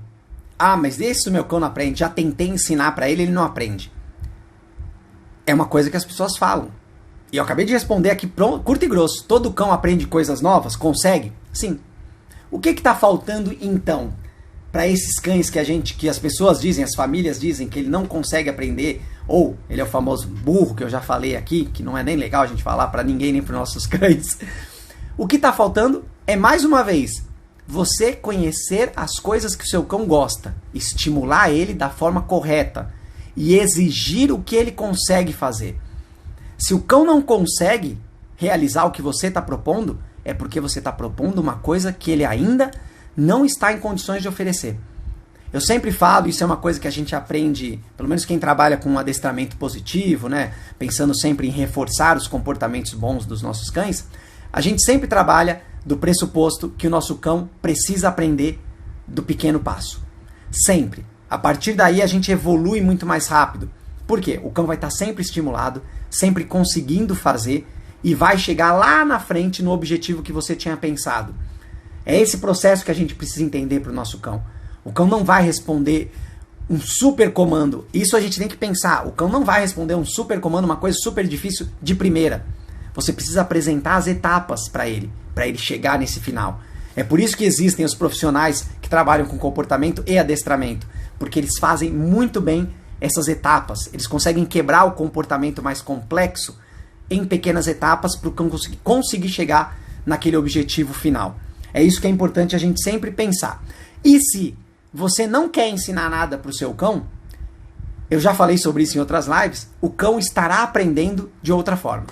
[SPEAKER 1] Ah, mas esse meu cão não aprende. Já tentei ensinar pra ele, ele não aprende. É uma coisa que as pessoas falam. E eu acabei de responder aqui curto e grosso. Todo cão aprende coisas novas? Consegue? Sim. O que tá faltando então para esses cães que as pessoas dizem, as famílias dizem que ele não consegue aprender, ou ele é o famoso burro que eu já falei aqui, que não é nem legal a gente falar para ninguém, nem para nossos cães. O que tá faltando é, mais uma vez, você conhecer as coisas que o seu cão gosta, estimular ele da forma correta e exigir o que ele consegue fazer. Se o cão não consegue, realizar o que você está propondo, é porque você está propondo uma coisa que ele ainda não está em condições de oferecer. Eu sempre falo, isso é uma coisa que a gente aprende, pelo menos quem trabalha com um adestramento positivo, né, pensando sempre em reforçar os comportamentos bons dos nossos cães, a gente sempre trabalha do pressuposto que o nosso cão precisa aprender do pequeno passo. Sempre. A partir daí a gente evolui muito mais rápido. Por quê? O cão vai estar sempre estimulado, sempre conseguindo fazer e vai chegar lá na frente no objetivo que você tinha pensado. É esse processo que a gente precisa entender para o nosso cão. O cão não vai responder um super comando. Isso a gente tem que pensar. O cão não vai responder um super comando, uma coisa super difícil de primeira. Você precisa apresentar as etapas para ele chegar nesse final. É por isso que existem os profissionais que trabalham com comportamento e adestramento, porque eles fazem muito bem essas etapas. Eles conseguem quebrar o comportamento mais complexo em pequenas etapas para o cão conseguir chegar naquele objetivo final. É isso que é importante a gente sempre pensar. E se você não quer ensinar nada para o seu cão, eu já falei sobre isso em outras lives, o cão estará aprendendo de outra forma.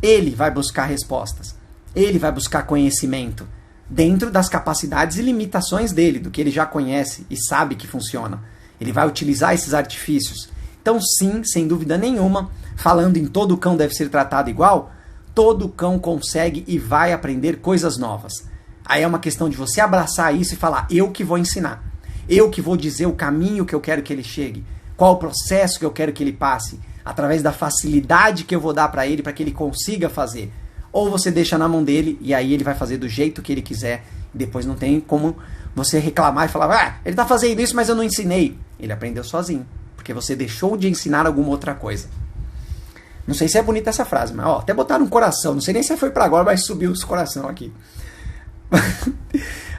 [SPEAKER 1] Ele vai buscar respostas. Ele vai buscar conhecimento dentro das capacidades e limitações dele, do que ele já conhece e sabe que funciona. Ele vai utilizar esses artifícios. Então sim, sem dúvida nenhuma, falando em todo cão deve ser tratado igual, todo cão consegue e vai aprender coisas novas. Aí é uma questão de você abraçar isso e falar, eu que vou ensinar. Eu que vou dizer o caminho que eu quero que ele chegue. Qual o processo que eu quero que ele passe. Através da facilidade que eu vou dar para ele que ele consiga fazer. Ou você deixa na mão dele e aí ele vai fazer do jeito que ele quiser. E depois não tem como você reclamar e falar, ele tá fazendo isso, mas eu não ensinei. Ele aprendeu sozinho. Porque você deixou de ensinar alguma outra coisa. Não sei se é bonita essa frase, mas até botaram um coração. Não sei nem se foi para agora, mas subiu os coração aqui.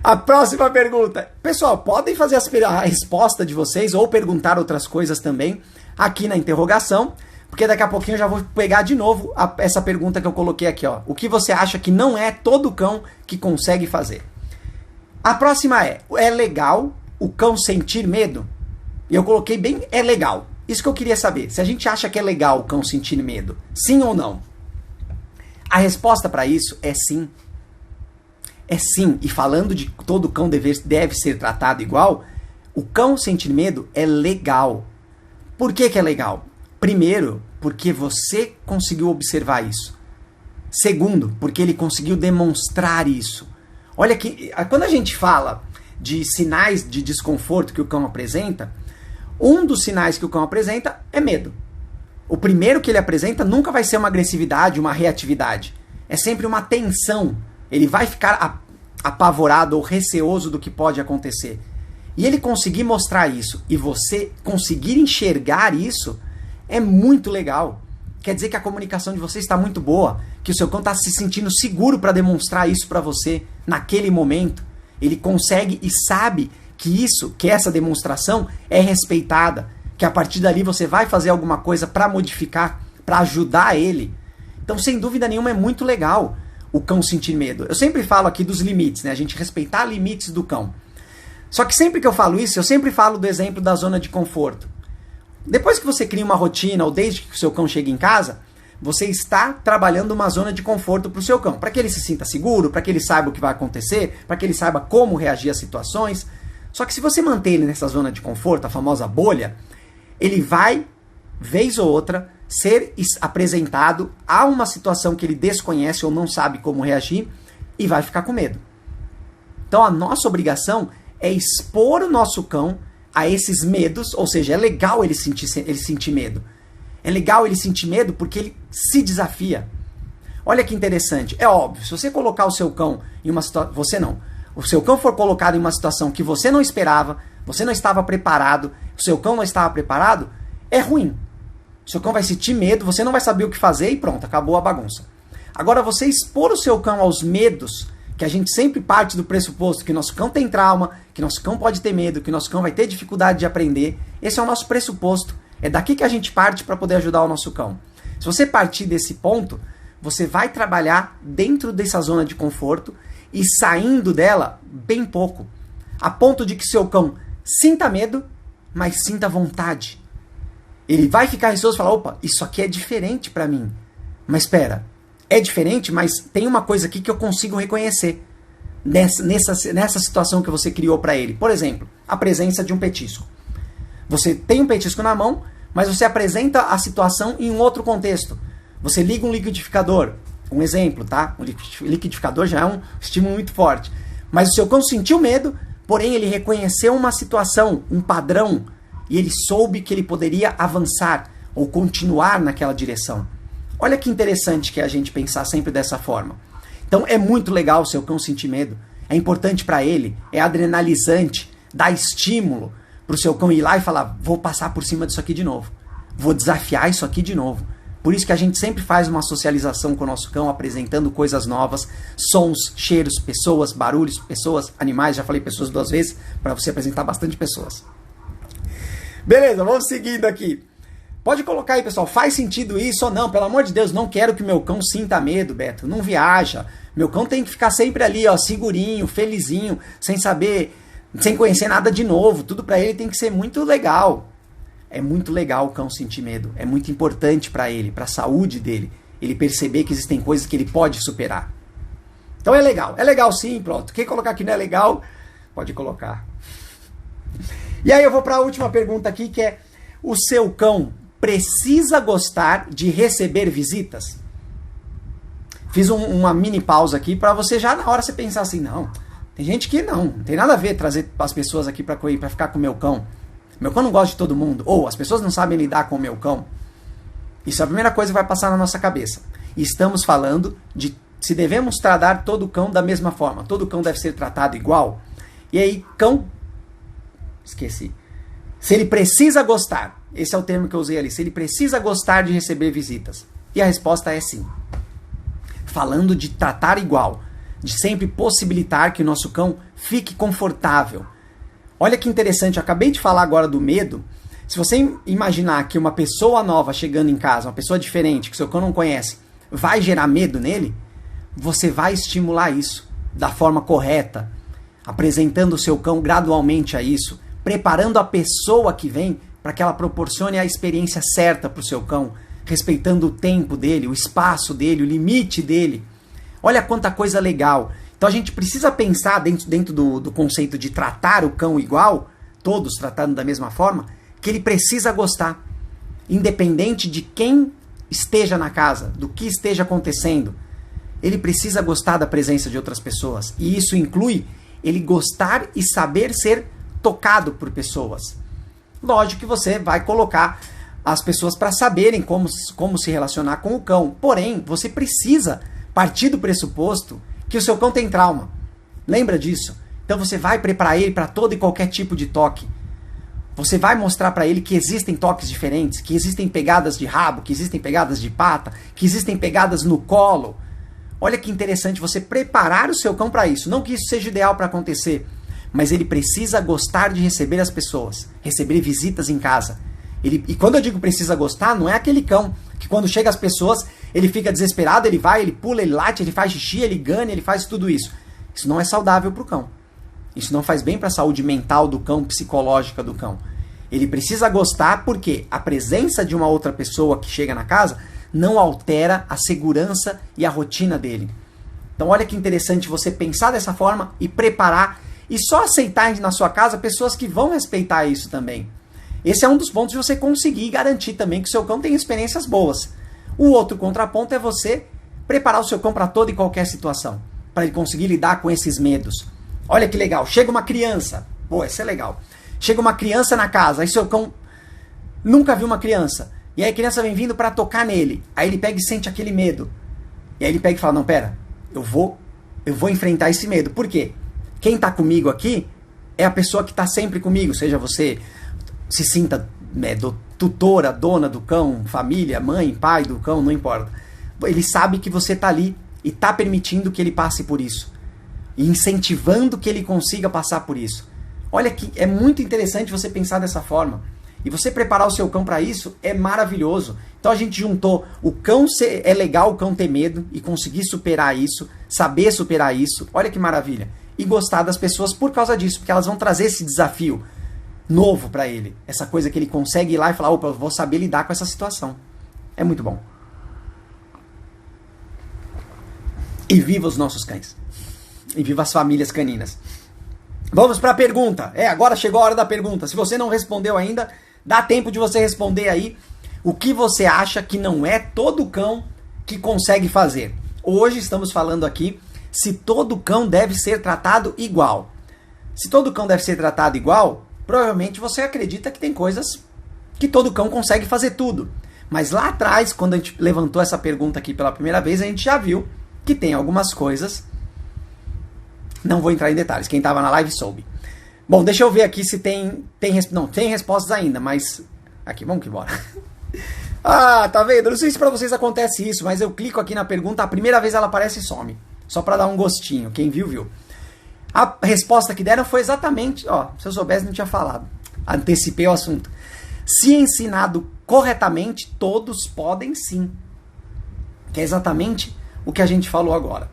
[SPEAKER 1] A próxima pergunta. Pessoal, podem fazer a resposta de vocês ou perguntar outras coisas também aqui na interrogação, porque daqui a pouquinho eu já vou pegar de novo essa pergunta que eu coloquei aqui. O que você acha que não é todo cão que consegue fazer? A próxima é legal o cão sentir medo? E eu coloquei bem, é legal. Isso que eu queria saber. Se a gente acha que é legal o cão sentir medo, sim ou não? A resposta para isso é sim. É sim, e falando de todo cão deve ser tratado igual, o cão sentir medo é legal. Por que é legal? Primeiro, porque você conseguiu observar isso. Segundo, porque ele conseguiu demonstrar isso. Olha que, quando a gente fala de sinais de desconforto que o cão apresenta, um dos sinais que o cão apresenta é medo. O primeiro que ele apresenta nunca vai ser uma agressividade, uma reatividade. É sempre uma tensão. Ele vai ficar apavorado ou receoso do que pode acontecer. E ele conseguir mostrar isso e você conseguir enxergar isso é muito legal. Quer dizer que a comunicação de vocês está muito boa, que o seu cão está se sentindo seguro para demonstrar isso para você naquele momento. Ele consegue e sabe que essa demonstração é respeitada, que a partir dali você vai fazer alguma coisa para modificar, para ajudar ele. Então, sem dúvida nenhuma, é muito legal o cão sentir medo. Eu sempre falo aqui dos limites, né? A gente respeitar limites do cão. Só que sempre que eu falo isso, eu sempre falo do exemplo da zona de conforto. Depois que você cria uma rotina, ou desde que o seu cão chega em casa, você está trabalhando uma zona de conforto para o seu cão, para que ele se sinta seguro, para que ele saiba o que vai acontecer, para que ele saiba como reagir às situações. Só que se você manter ele nessa zona de conforto, a famosa bolha, ele vai, vez ou outra, ser apresentado a uma situação que ele desconhece ou não sabe como reagir e vai ficar com medo. Então a nossa obrigação é expor o nosso cão a esses medos, ou seja, é legal ele sentir medo. É legal ele sentir medo porque ele se desafia. Olha que interessante. É óbvio, se você colocar o seu cão em uma situação... Você não. O seu cão for colocado em uma situação que você não esperava, você não estava preparado, o seu cão não estava preparado, é ruim. O seu cão vai sentir medo, você não vai saber o que fazer e pronto, acabou a bagunça. Agora, você expor o seu cão aos medos, que a gente sempre parte do pressuposto que nosso cão tem trauma, que nosso cão pode ter medo, que nosso cão vai ter dificuldade de aprender, esse é o nosso pressuposto. É daqui que a gente parte para poder ajudar o nosso cão. Se você partir desse ponto, você vai trabalhar dentro dessa zona de conforto e saindo dela bem pouco. A ponto de que seu cão sinta medo, mas sinta vontade. Ele vai ficar receoso e falar, opa, isso aqui é diferente para mim. Mas espera, É diferente, mas tem uma coisa aqui que eu consigo reconhecer nessa situação que você criou para ele. Por exemplo, a presença de um petisco. Você tem um petisco na mão, mas você apresenta a situação em um outro contexto. Você liga um liquidificador. Um exemplo, tá? O liquidificador já é um estímulo muito forte. Mas o seu cão sentiu medo, porém ele reconheceu uma situação, um padrão, e ele soube que ele poderia avançar ou continuar naquela direção. Olha que interessante que é a gente pensar sempre dessa forma. Então é muito legal o seu cão sentir medo. É importante para ele, é adrenalizante, dá estímulo para o seu cão ir lá e falar, vou passar por cima disso aqui de novo. Vou desafiar isso aqui de novo. Por isso que a gente sempre faz uma socialização com o nosso cão, apresentando coisas novas, sons, cheiros, pessoas, barulhos, pessoas, animais. Já falei pessoas 2 vezes, para você apresentar bastante pessoas. Beleza, vamos seguindo aqui. Pode colocar aí, pessoal, faz sentido isso ou não? Pelo amor de Deus, não quero que meu cão sinta medo, Beto. Não viaja. Meu cão tem que ficar sempre ali, ó, segurinho, felizinho, sem saber, sem conhecer nada de novo. Tudo para ele tem que ser muito legal. É muito legal o cão sentir medo. É muito importante para ele, para a saúde dele. Ele perceber que existem coisas que ele pode superar. Então é legal. É legal sim, pronto. Quem colocar que não é legal, pode colocar. E aí eu vou para a última pergunta aqui, que é: o seu cão precisa gostar de receber visitas? Fiz uma mini pausa aqui para você já na hora você pensar assim, não, tem gente que não tem nada a ver trazer as pessoas aqui para ficar com o meu cão. Meu cão não gosta de todo mundo, ou as pessoas não sabem lidar com o meu cão. Isso é a primeira coisa que vai passar na nossa cabeça. E estamos falando de se devemos tratar todo cão da mesma forma. Todo cão deve ser tratado igual. E aí, cão... Esqueci. Se ele precisa gostar, esse é o termo que eu usei ali, se ele precisa gostar de receber visitas. E a resposta é sim. Falando de tratar igual, de sempre possibilitar que o nosso cão fique confortável. Olha que interessante, eu acabei de falar agora do medo. Se você imaginar que uma pessoa nova chegando em casa, uma pessoa diferente, que seu cão não conhece, vai gerar medo nele, você vai estimular isso da forma correta, apresentando o seu cão gradualmente a isso, preparando a pessoa que vem para que ela proporcione a experiência certa para o seu cão, respeitando o tempo dele, o espaço dele, o limite dele. Olha quanta coisa legal. Então a gente precisa pensar dentro do conceito de tratar o cão igual, todos tratando da mesma forma, que ele precisa gostar, independente de quem esteja na casa, do que esteja acontecendo. Ele precisa gostar da presença de outras pessoas. E isso inclui ele gostar e saber ser tocado por pessoas. Lógico que você vai colocar as pessoas para saberem como se relacionar com o cão. Porém, você precisa partir do pressuposto que o seu cão tem trauma. Lembra disso? Então você vai preparar ele para todo e qualquer tipo de toque. Você vai mostrar para ele que existem toques diferentes, que existem pegadas de rabo, que existem pegadas de pata, que existem pegadas no colo. Olha que interessante você preparar o seu cão para isso. Não que isso seja ideal para acontecer, mas ele precisa gostar de receber as pessoas, receber visitas em casa. E quando eu digo precisa gostar, não é aquele cão que quando chega as pessoas, ele fica desesperado, ele vai, ele pula, ele late, ele faz xixi, ele ganha, ele faz tudo isso. Isso não é saudável para o cão. Isso não faz bem para a saúde mental do cão, psicológica do cão. Ele precisa gostar porque a presença de uma outra pessoa que chega na casa não altera a segurança e a rotina dele. Então olha que interessante você pensar dessa forma e preparar e só aceitar na sua casa pessoas que vão respeitar isso também. Esse é um dos pontos de você conseguir garantir também que o seu cão tenha experiências boas. O outro contraponto é você preparar o seu cão para toda e qualquer situação, para ele conseguir lidar com esses medos. Olha que legal, chega uma criança, pô, isso é legal. Chega uma criança na casa, aí seu cão nunca viu uma criança, e aí a criança vem vindo para tocar nele, aí ele pega e sente aquele medo. E aí ele pega e fala, não, pera, eu vou enfrentar esse medo. Por quê? Quem está comigo aqui é a pessoa que está sempre comigo, seja você se sinta tutora, dona do cão, família, mãe, pai do cão, não importa. Ele sabe que você está ali e está permitindo que ele passe por isso. E incentivando que ele consiga passar por isso. Olha que é muito interessante você pensar dessa forma. E você preparar o seu cão para isso é maravilhoso. Então a gente juntou o cão é legal o cão ter medo e conseguir superar isso, saber superar isso. Olha que maravilha. E gostar das pessoas por causa disso, porque elas vão trazer esse desafio novo para ele. Essa coisa que ele consegue ir lá e falar, opa, eu vou saber lidar com essa situação. É muito bom. E viva os nossos cães. E viva as famílias caninas. Vamos para a pergunta. Agora chegou a hora da pergunta. Se você não respondeu ainda, dá tempo de você responder aí o que você acha que não é todo cão que consegue fazer. Hoje estamos falando aqui se todo cão deve ser tratado igual. Se todo cão deve ser tratado igual, provavelmente você acredita que tem coisas que todo cão consegue fazer tudo. Mas lá atrás, quando a gente levantou essa pergunta aqui pela primeira vez, a gente já viu que tem algumas coisas. Não vou entrar em detalhes, quem estava na live soube. Bom, deixa eu ver aqui se tem respostas ainda, mas... Aqui, vamos que bora. Ah, tá vendo? Não sei se pra vocês acontece isso, mas eu clico aqui na pergunta, a primeira vez ela aparece e some. Só pra dar um gostinho, quem viu, viu. A resposta que deram foi exatamente... se eu soubesse não tinha falado. Antecipei o assunto. Se ensinado corretamente, todos podem sim. Que é exatamente o que a gente falou agora.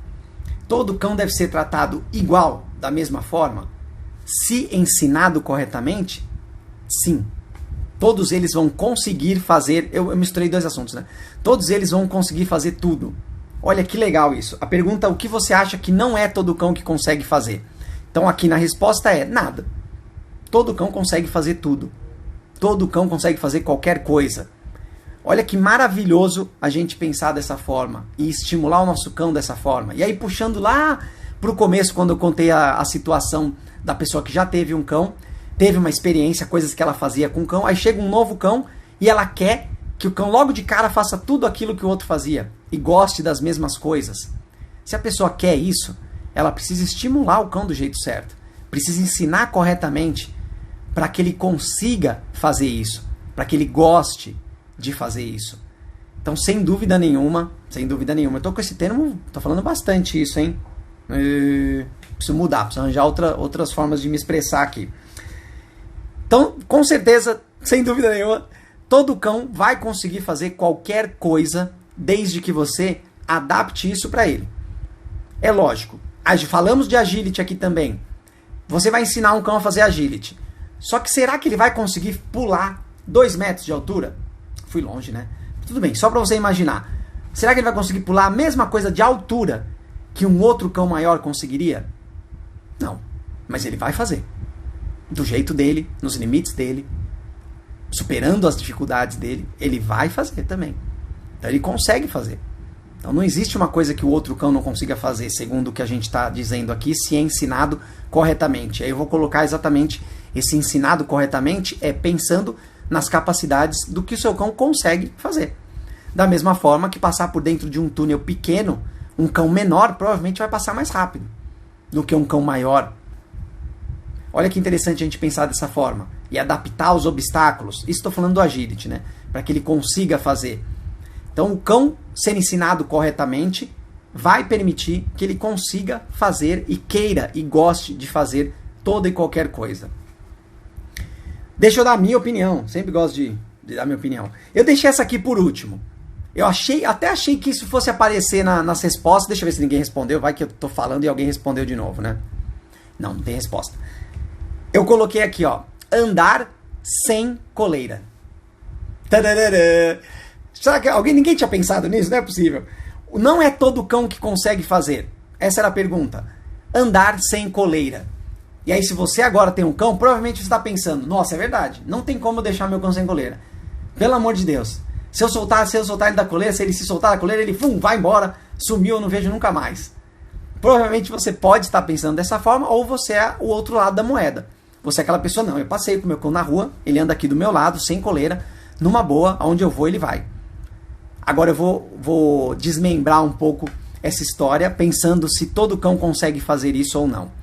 [SPEAKER 1] Todo cão deve ser tratado igual, da mesma forma? Se ensinado corretamente, sim. Todos eles vão conseguir fazer... Eu misturei dois assuntos, né? Todos eles vão conseguir fazer tudo. Olha que legal isso. A pergunta, o que você acha que não é todo cão que consegue fazer? Então aqui na resposta é nada. Todo cão consegue fazer tudo. Todo cão consegue fazer qualquer coisa. Olha que maravilhoso a gente pensar dessa forma e estimular o nosso cão dessa forma. E aí puxando lá pro começo, quando eu contei a situação da pessoa que já teve um cão, teve uma experiência, coisas que ela fazia com o cão, aí chega um novo cão e ela quer que o cão logo de cara faça tudo aquilo que o outro fazia e goste das mesmas coisas. Se a pessoa quer isso, ela precisa estimular o cão do jeito certo. Precisa ensinar corretamente para que ele consiga fazer isso, para que ele goste de fazer isso. Então, sem dúvida nenhuma, eu tô com esse termo, tô falando bastante isso, hein? Preciso mudar, preciso arranjar outras formas de me expressar aqui. Então, com certeza, sem dúvida nenhuma, todo cão vai conseguir fazer qualquer coisa desde que você adapte isso para ele. É lógico. Falamos de agility aqui também. Você vai ensinar um cão a fazer agility. Só que será que ele vai conseguir pular 2 metros de altura? Fui longe, né? Tudo bem, só para você imaginar. Será que ele vai conseguir pular a mesma coisa de altura que um outro cão maior conseguiria? Não. Mas ele vai fazer. Do jeito dele, nos limites dele, superando as dificuldades dele, ele vai fazer também. Então ele consegue fazer. Então não existe uma coisa que o outro cão não consiga fazer, segundo o que a gente está dizendo aqui, se é ensinado corretamente. Aí eu vou colocar exatamente esse ensinado corretamente, pensando nas capacidades do que o seu cão consegue fazer. Da mesma forma que passar por dentro de um túnel pequeno, um cão menor provavelmente vai passar mais rápido do que um cão maior. Olha que interessante a gente pensar dessa forma e adaptar os obstáculos. Isso estou falando do agility, né? Para que ele consiga fazer. Então, o cão ser ensinado corretamente vai permitir que ele consiga fazer e queira e goste de fazer toda e qualquer coisa. Deixa eu dar a minha opinião. Sempre gosto de dar minha opinião. Eu deixei essa aqui por último. Eu até achei que isso fosse aparecer nas respostas. Deixa eu ver se ninguém respondeu. Vai que eu tô falando e alguém respondeu de novo, né? Não tem resposta. Eu coloquei aqui, andar sem coleira. Tadadadã. Será que ninguém tinha pensado nisso? Não é possível. Não é todo cão que consegue fazer. Essa era a pergunta. Andar sem coleira. E aí, se você agora tem um cão, provavelmente você está pensando, nossa, é verdade, não tem como deixar meu cão sem coleira. Pelo amor de Deus. Se eu soltar ele da coleira, se ele se soltar da coleira, ele vai embora, sumiu, eu não vejo nunca mais. Provavelmente você pode estar pensando dessa forma, ou você é o outro lado da moeda. Você é aquela pessoa, não, eu passei com o meu cão na rua, ele anda aqui do meu lado, sem coleira, numa boa, aonde eu vou ele vai. Agora eu vou desmembrar um pouco essa história, pensando se todo cão consegue fazer isso ou não.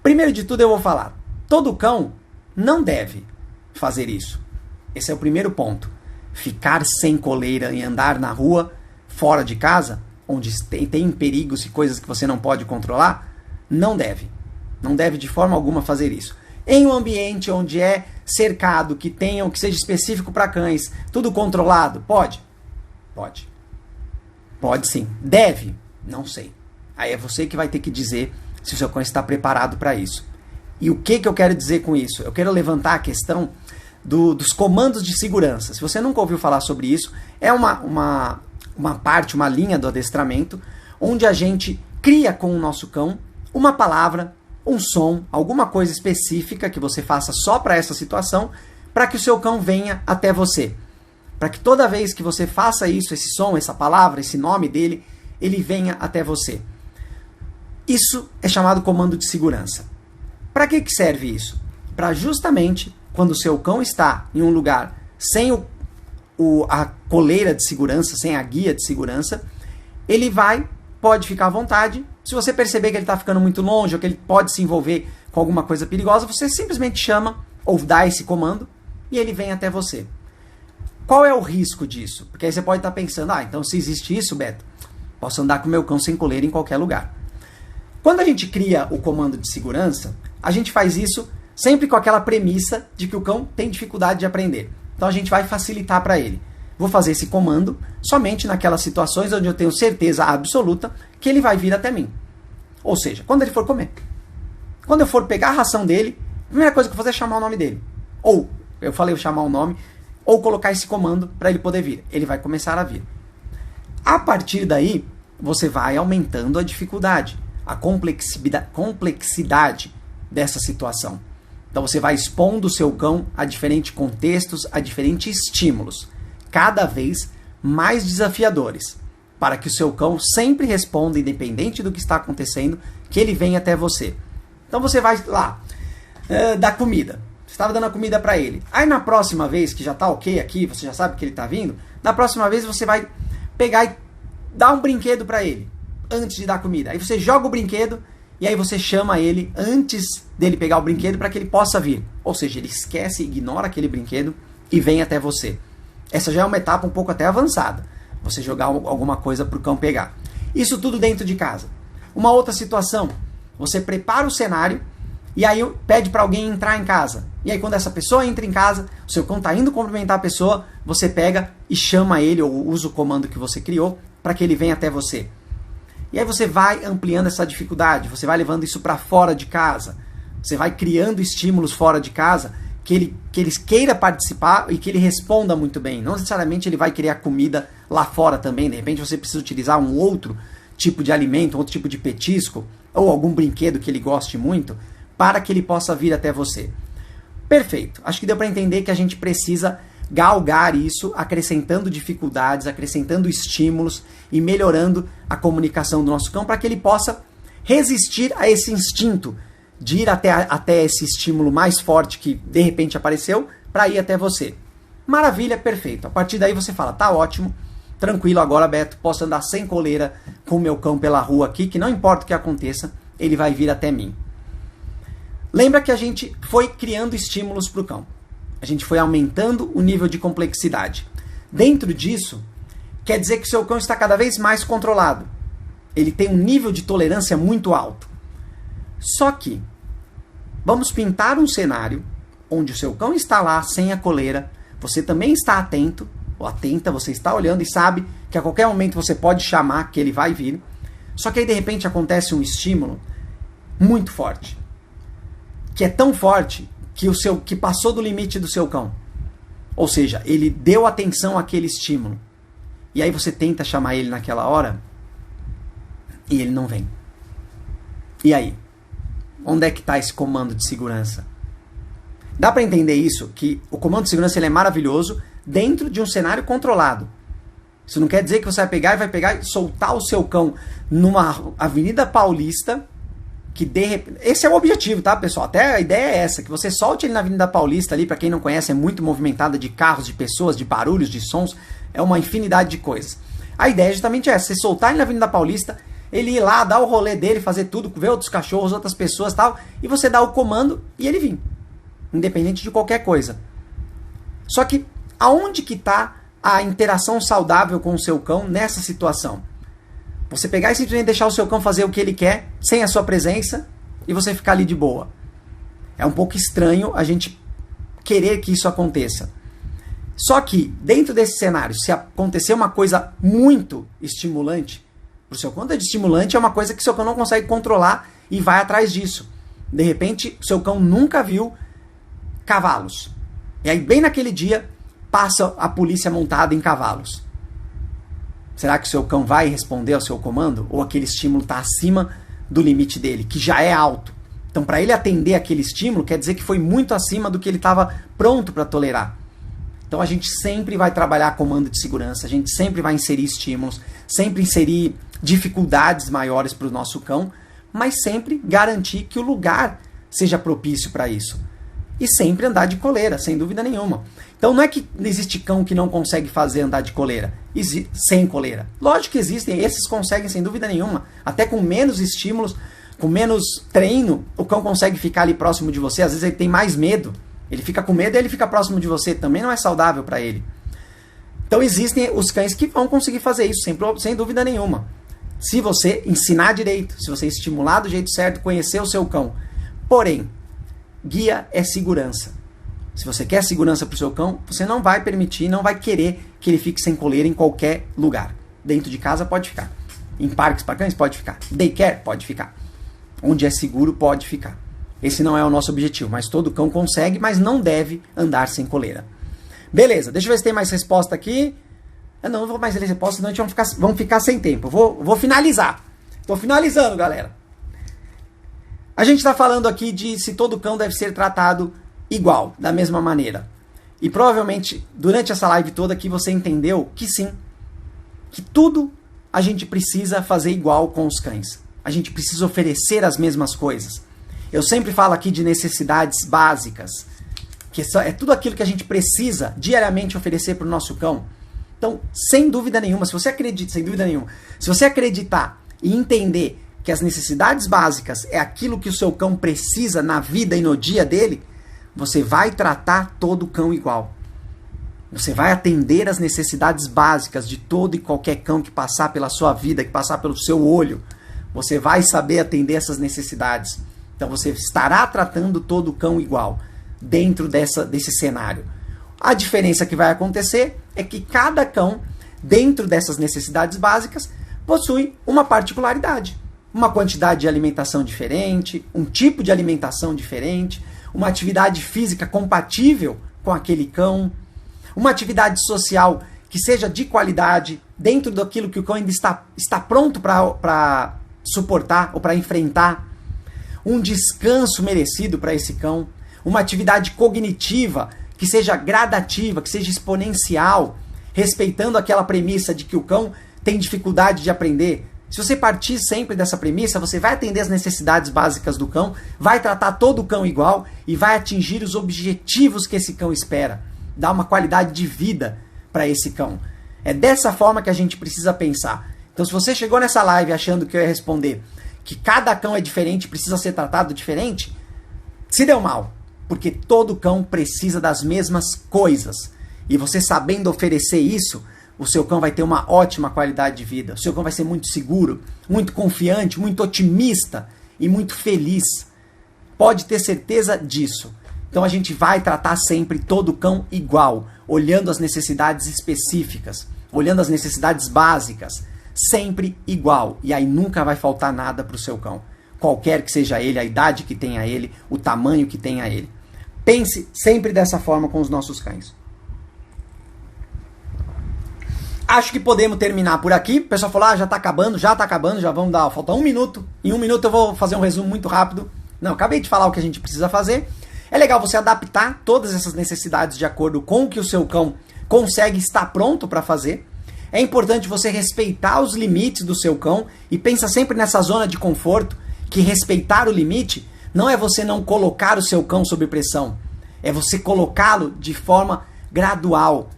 [SPEAKER 1] Primeiro de tudo eu vou falar, todo cão não deve fazer isso. Esse é o primeiro ponto. Ficar sem coleira e andar na rua, fora de casa, onde tem perigos e coisas que você não pode controlar, não deve. Não deve de forma alguma fazer isso. Em um ambiente onde é cercado, que seja específico para cães, tudo controlado, pode? Pode. Pode sim. Deve? Não sei. Aí é você que vai ter que dizer se o seu cão está preparado para isso. E o que eu quero dizer com isso? Eu quero levantar a questão dos comandos de segurança. Se você nunca ouviu falar sobre isso, é uma parte, uma linha do adestramento, onde a gente cria com o nosso cão uma palavra, um som, alguma coisa específica que você faça só para essa situação, para que o seu cão venha até você. Para que toda vez que você faça isso, esse som, essa palavra, esse nome dele, ele venha até você. Isso é chamado comando de segurança. Para que serve isso? Para justamente quando o seu cão está em um lugar sem a coleira de segurança, sem a guia de segurança, ele pode ficar à vontade. Se você perceber que ele está ficando muito longe ou que ele pode se envolver com alguma coisa perigosa, você simplesmente chama ou dá esse comando e ele vem até você. Qual é o risco disso? Porque aí você pode estar pensando, então se existe isso, Beto, posso andar com o meu cão sem coleira em qualquer lugar. Quando a gente cria o comando de segurança, a gente faz isso sempre com aquela premissa de que o cão tem dificuldade de aprender. Então a gente vai facilitar para ele. Vou fazer esse comando somente naquelas situações onde eu tenho certeza absoluta que ele vai vir até mim. Ou seja, quando ele for comer. Quando eu for pegar a ração dele, a primeira coisa que eu vou fazer é chamar o nome dele. Ou, eu falei chamar o nome, ou colocar esse comando para ele poder vir. Ele vai começar a vir. A partir daí, você vai aumentando a dificuldade, a complexidade dessa situação. Então você vai expondo o seu cão a diferentes contextos, a diferentes estímulos, cada vez mais desafiadores, para que o seu cão sempre responda, independente do que está acontecendo, que ele venha até você. Então você vai lá, dar comida. Você estava dando a comida para ele. Aí na próxima vez, que já está ok aqui, você já sabe que ele está vindo, na próxima vez você vai pegar e dar um brinquedo para ele, antes de dar comida. Aí você joga o brinquedo e aí você chama ele antes dele pegar o brinquedo para que ele possa vir. Ou seja, ele esquece, ignora aquele brinquedo e vem até você. Essa já é uma etapa um pouco até avançada. Você jogar alguma coisa para o cão pegar. Isso tudo dentro de casa. Uma outra situação, você prepara o cenário e aí pede para alguém entrar em casa. E aí quando essa pessoa entra em casa, o seu cão está indo cumprimentar a pessoa, você pega e chama ele ou usa o comando que você criou para que ele venha até você. E aí você vai ampliando essa dificuldade, você vai levando isso para fora de casa, você vai criando estímulos fora de casa que ele queira participar e que ele responda muito bem. Não necessariamente ele vai querer a comida lá fora também, de repente você precisa utilizar um outro tipo de alimento, outro tipo de petisco, ou algum brinquedo que ele goste muito, para que ele possa vir até você. Perfeito, acho que deu para entender que a gente precisa galgar isso, acrescentando dificuldades, acrescentando estímulos e melhorando a comunicação do nosso cão para que ele possa resistir a esse instinto de ir até esse estímulo mais forte que de repente apareceu para ir até você. Maravilha, perfeito. A partir daí você fala, tá ótimo, tranquilo agora, Beto, posso andar sem coleira com o meu cão pela rua aqui, que não importa o que aconteça, ele vai vir até mim. Lembra que a gente foi criando estímulos para o cão. A gente foi aumentando o nível de complexidade. Dentro disso, quer dizer que o seu cão está cada vez mais controlado. Ele tem um nível de tolerância muito alto. Só que, vamos pintar um cenário onde o seu cão está lá sem a coleira, você também está atento, ou atenta, você está olhando e sabe que a qualquer momento você pode chamar que ele vai vir. Só que aí de repente acontece um estímulo muito forte. Que é tão forte que passou do limite do seu cão. Ou seja, ele deu atenção àquele estímulo. E aí você tenta chamar ele naquela hora e ele não vem. E aí? Onde é que está esse comando de segurança? Dá para entender isso, que o comando de segurança ele é maravilhoso dentro de um cenário controlado. Isso não quer dizer que você vai pegar e soltar o seu cão numa Avenida Paulista, que esse é o objetivo, tá, pessoal? Até a ideia é essa, que você solte ele na Avenida Paulista ali, para quem não conhece, é muito movimentada de carros, de pessoas, de barulhos, de sons, é uma infinidade de coisas. A ideia é justamente essa, você soltar ele na Avenida Paulista, ele ir lá, dar o rolê dele, fazer tudo, ver outros cachorros, outras pessoas e tal, e você dá o comando e ele vir, independente de qualquer coisa. Só que, aonde que está a interação saudável com o seu cão nessa situação? Você pegar e simplesmente deixar o seu cão fazer o que ele quer, sem a sua presença, e você ficar ali de boa. É um pouco estranho a gente querer que isso aconteça. Só que, dentro desse cenário, se acontecer uma coisa muito estimulante, para o seu cão, de estimulante é uma coisa que o seu cão não consegue controlar e vai atrás disso. De repente, o seu cão nunca viu cavalos. E aí, bem naquele dia, passa a polícia montada em cavalos. Será que o seu cão vai responder ao seu comando? Ou aquele estímulo está acima do limite dele, que já é alto? Então, para ele atender aquele estímulo, quer dizer que foi muito acima do que ele estava pronto para tolerar. Então, a gente sempre vai trabalhar comando de segurança, a gente sempre vai inserir estímulos, sempre inserir dificuldades maiores para o nosso cão, mas sempre garantir que o lugar seja propício para isso. E sempre andar de coleira, sem dúvida nenhuma. Então não é que existe cão que não consegue fazer andar de coleira, sem coleira. Lógico que existem, esses conseguem sem dúvida nenhuma. Até com menos estímulos, com menos treino, o cão consegue ficar ali próximo de você. Às vezes ele tem mais medo. Ele fica com medo e ele fica próximo de você. Também não é saudável para ele. Então existem os cães que vão conseguir fazer isso, sem dúvida nenhuma. Se você ensinar direito, se você estimular do jeito certo, conhecer o seu cão. Porém, guia é segurança. Se você quer segurança para o seu cão, você não vai permitir, não vai querer que ele fique sem coleira em qualquer lugar. Dentro de casa pode ficar. Em parques para cães pode ficar. Daycare pode ficar. Onde é seguro pode ficar. Esse não é o nosso objetivo, mas todo cão consegue, mas não deve andar sem coleira. Beleza, deixa eu ver se tem mais resposta aqui. Não vou mais ler resposta, senão a gente vamos ficar sem tempo. Vou finalizar. Estou finalizando, galera. A gente está falando aqui de se todo cão deve ser tratado igual, da mesma maneira. E provavelmente, durante essa live toda aqui, você entendeu que sim, que tudo a gente precisa fazer igual com os cães. A gente precisa oferecer as mesmas coisas. Eu sempre falo aqui de necessidades básicas, que é tudo aquilo que a gente precisa diariamente oferecer para o nosso cão. Então, sem dúvida nenhuma, se você acreditar e entender que as necessidades básicas é aquilo que o seu cão precisa na vida e no dia dele, você vai tratar todo cão igual. Você vai atender as necessidades básicas de todo e qualquer cão que passar pela sua vida, que passar pelo seu olho. Você vai saber atender essas necessidades. Então você estará tratando todo cão igual dentro desse cenário. A diferença que vai acontecer é que cada cão, dentro dessas necessidades básicas, possui uma particularidade. Uma quantidade de alimentação diferente, um tipo de alimentação diferente, uma atividade física compatível com aquele cão, uma atividade social que seja de qualidade, dentro daquilo que o cão ainda está pronto para suportar ou para enfrentar, um descanso merecido para esse cão, uma atividade cognitiva que seja gradativa, que seja exponencial, respeitando aquela premissa de que o cão tem dificuldade de aprender. Se você partir sempre dessa premissa, você vai atender as necessidades básicas do cão, vai tratar todo o cão igual e vai atingir os objetivos que esse cão espera. Dar uma qualidade de vida para esse cão. É dessa forma que a gente precisa pensar. Então, se você chegou nessa live achando que eu ia responder que cada cão é diferente, precisa ser tratado diferente, se deu mal. Porque todo cão precisa das mesmas coisas. E você sabendo oferecer isso, o seu cão vai ter uma ótima qualidade de vida. O seu cão vai ser muito seguro, muito confiante, muito otimista e muito feliz. Pode ter certeza disso. Então a gente vai tratar sempre todo cão igual, olhando as necessidades específicas, olhando as necessidades básicas, sempre igual. E aí nunca vai faltar nada para o seu cão. Qualquer que seja ele, a idade que tenha ele, o tamanho que tenha ele. Pense sempre dessa forma com os nossos cães. Acho que podemos terminar por aqui. O pessoal falou, já tá acabando, já vamos dar, falta 1 minuto. Em 1 minuto eu vou fazer um resumo muito rápido. Não, acabei de falar o que a gente precisa fazer. É legal você adaptar todas essas necessidades de acordo com o que o seu cão consegue estar pronto para fazer. É importante você respeitar os limites do seu cão e pensa sempre nessa zona de conforto, que respeitar o limite não é você não colocar o seu cão sob pressão. É você colocá-lo de forma gradual,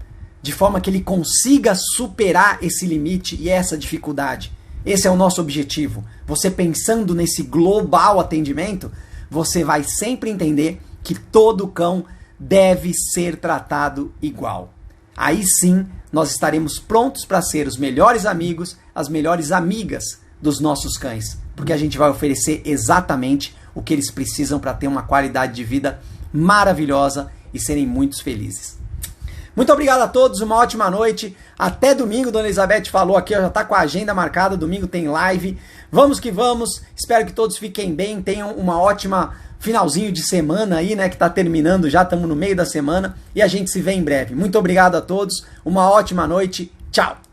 [SPEAKER 1] de forma que ele consiga superar esse limite e essa dificuldade. Esse é o nosso objetivo. Você pensando nesse global atendimento, você vai sempre entender que todo cão deve ser tratado igual. Aí sim, nós estaremos prontos para ser os melhores amigos, as melhores amigas dos nossos cães, porque a gente vai oferecer exatamente o que eles precisam para ter uma qualidade de vida maravilhosa e serem muito felizes. Muito obrigado a todos, uma ótima noite. Até domingo, Dona Elizabeth falou aqui, já está com a agenda marcada, domingo tem live. Vamos que vamos, espero que todos fiquem bem, tenham uma ótima finalzinho de semana aí, né, que está terminando já, estamos no meio da semana e a gente se vê em breve. Muito obrigado a todos, uma ótima noite, tchau!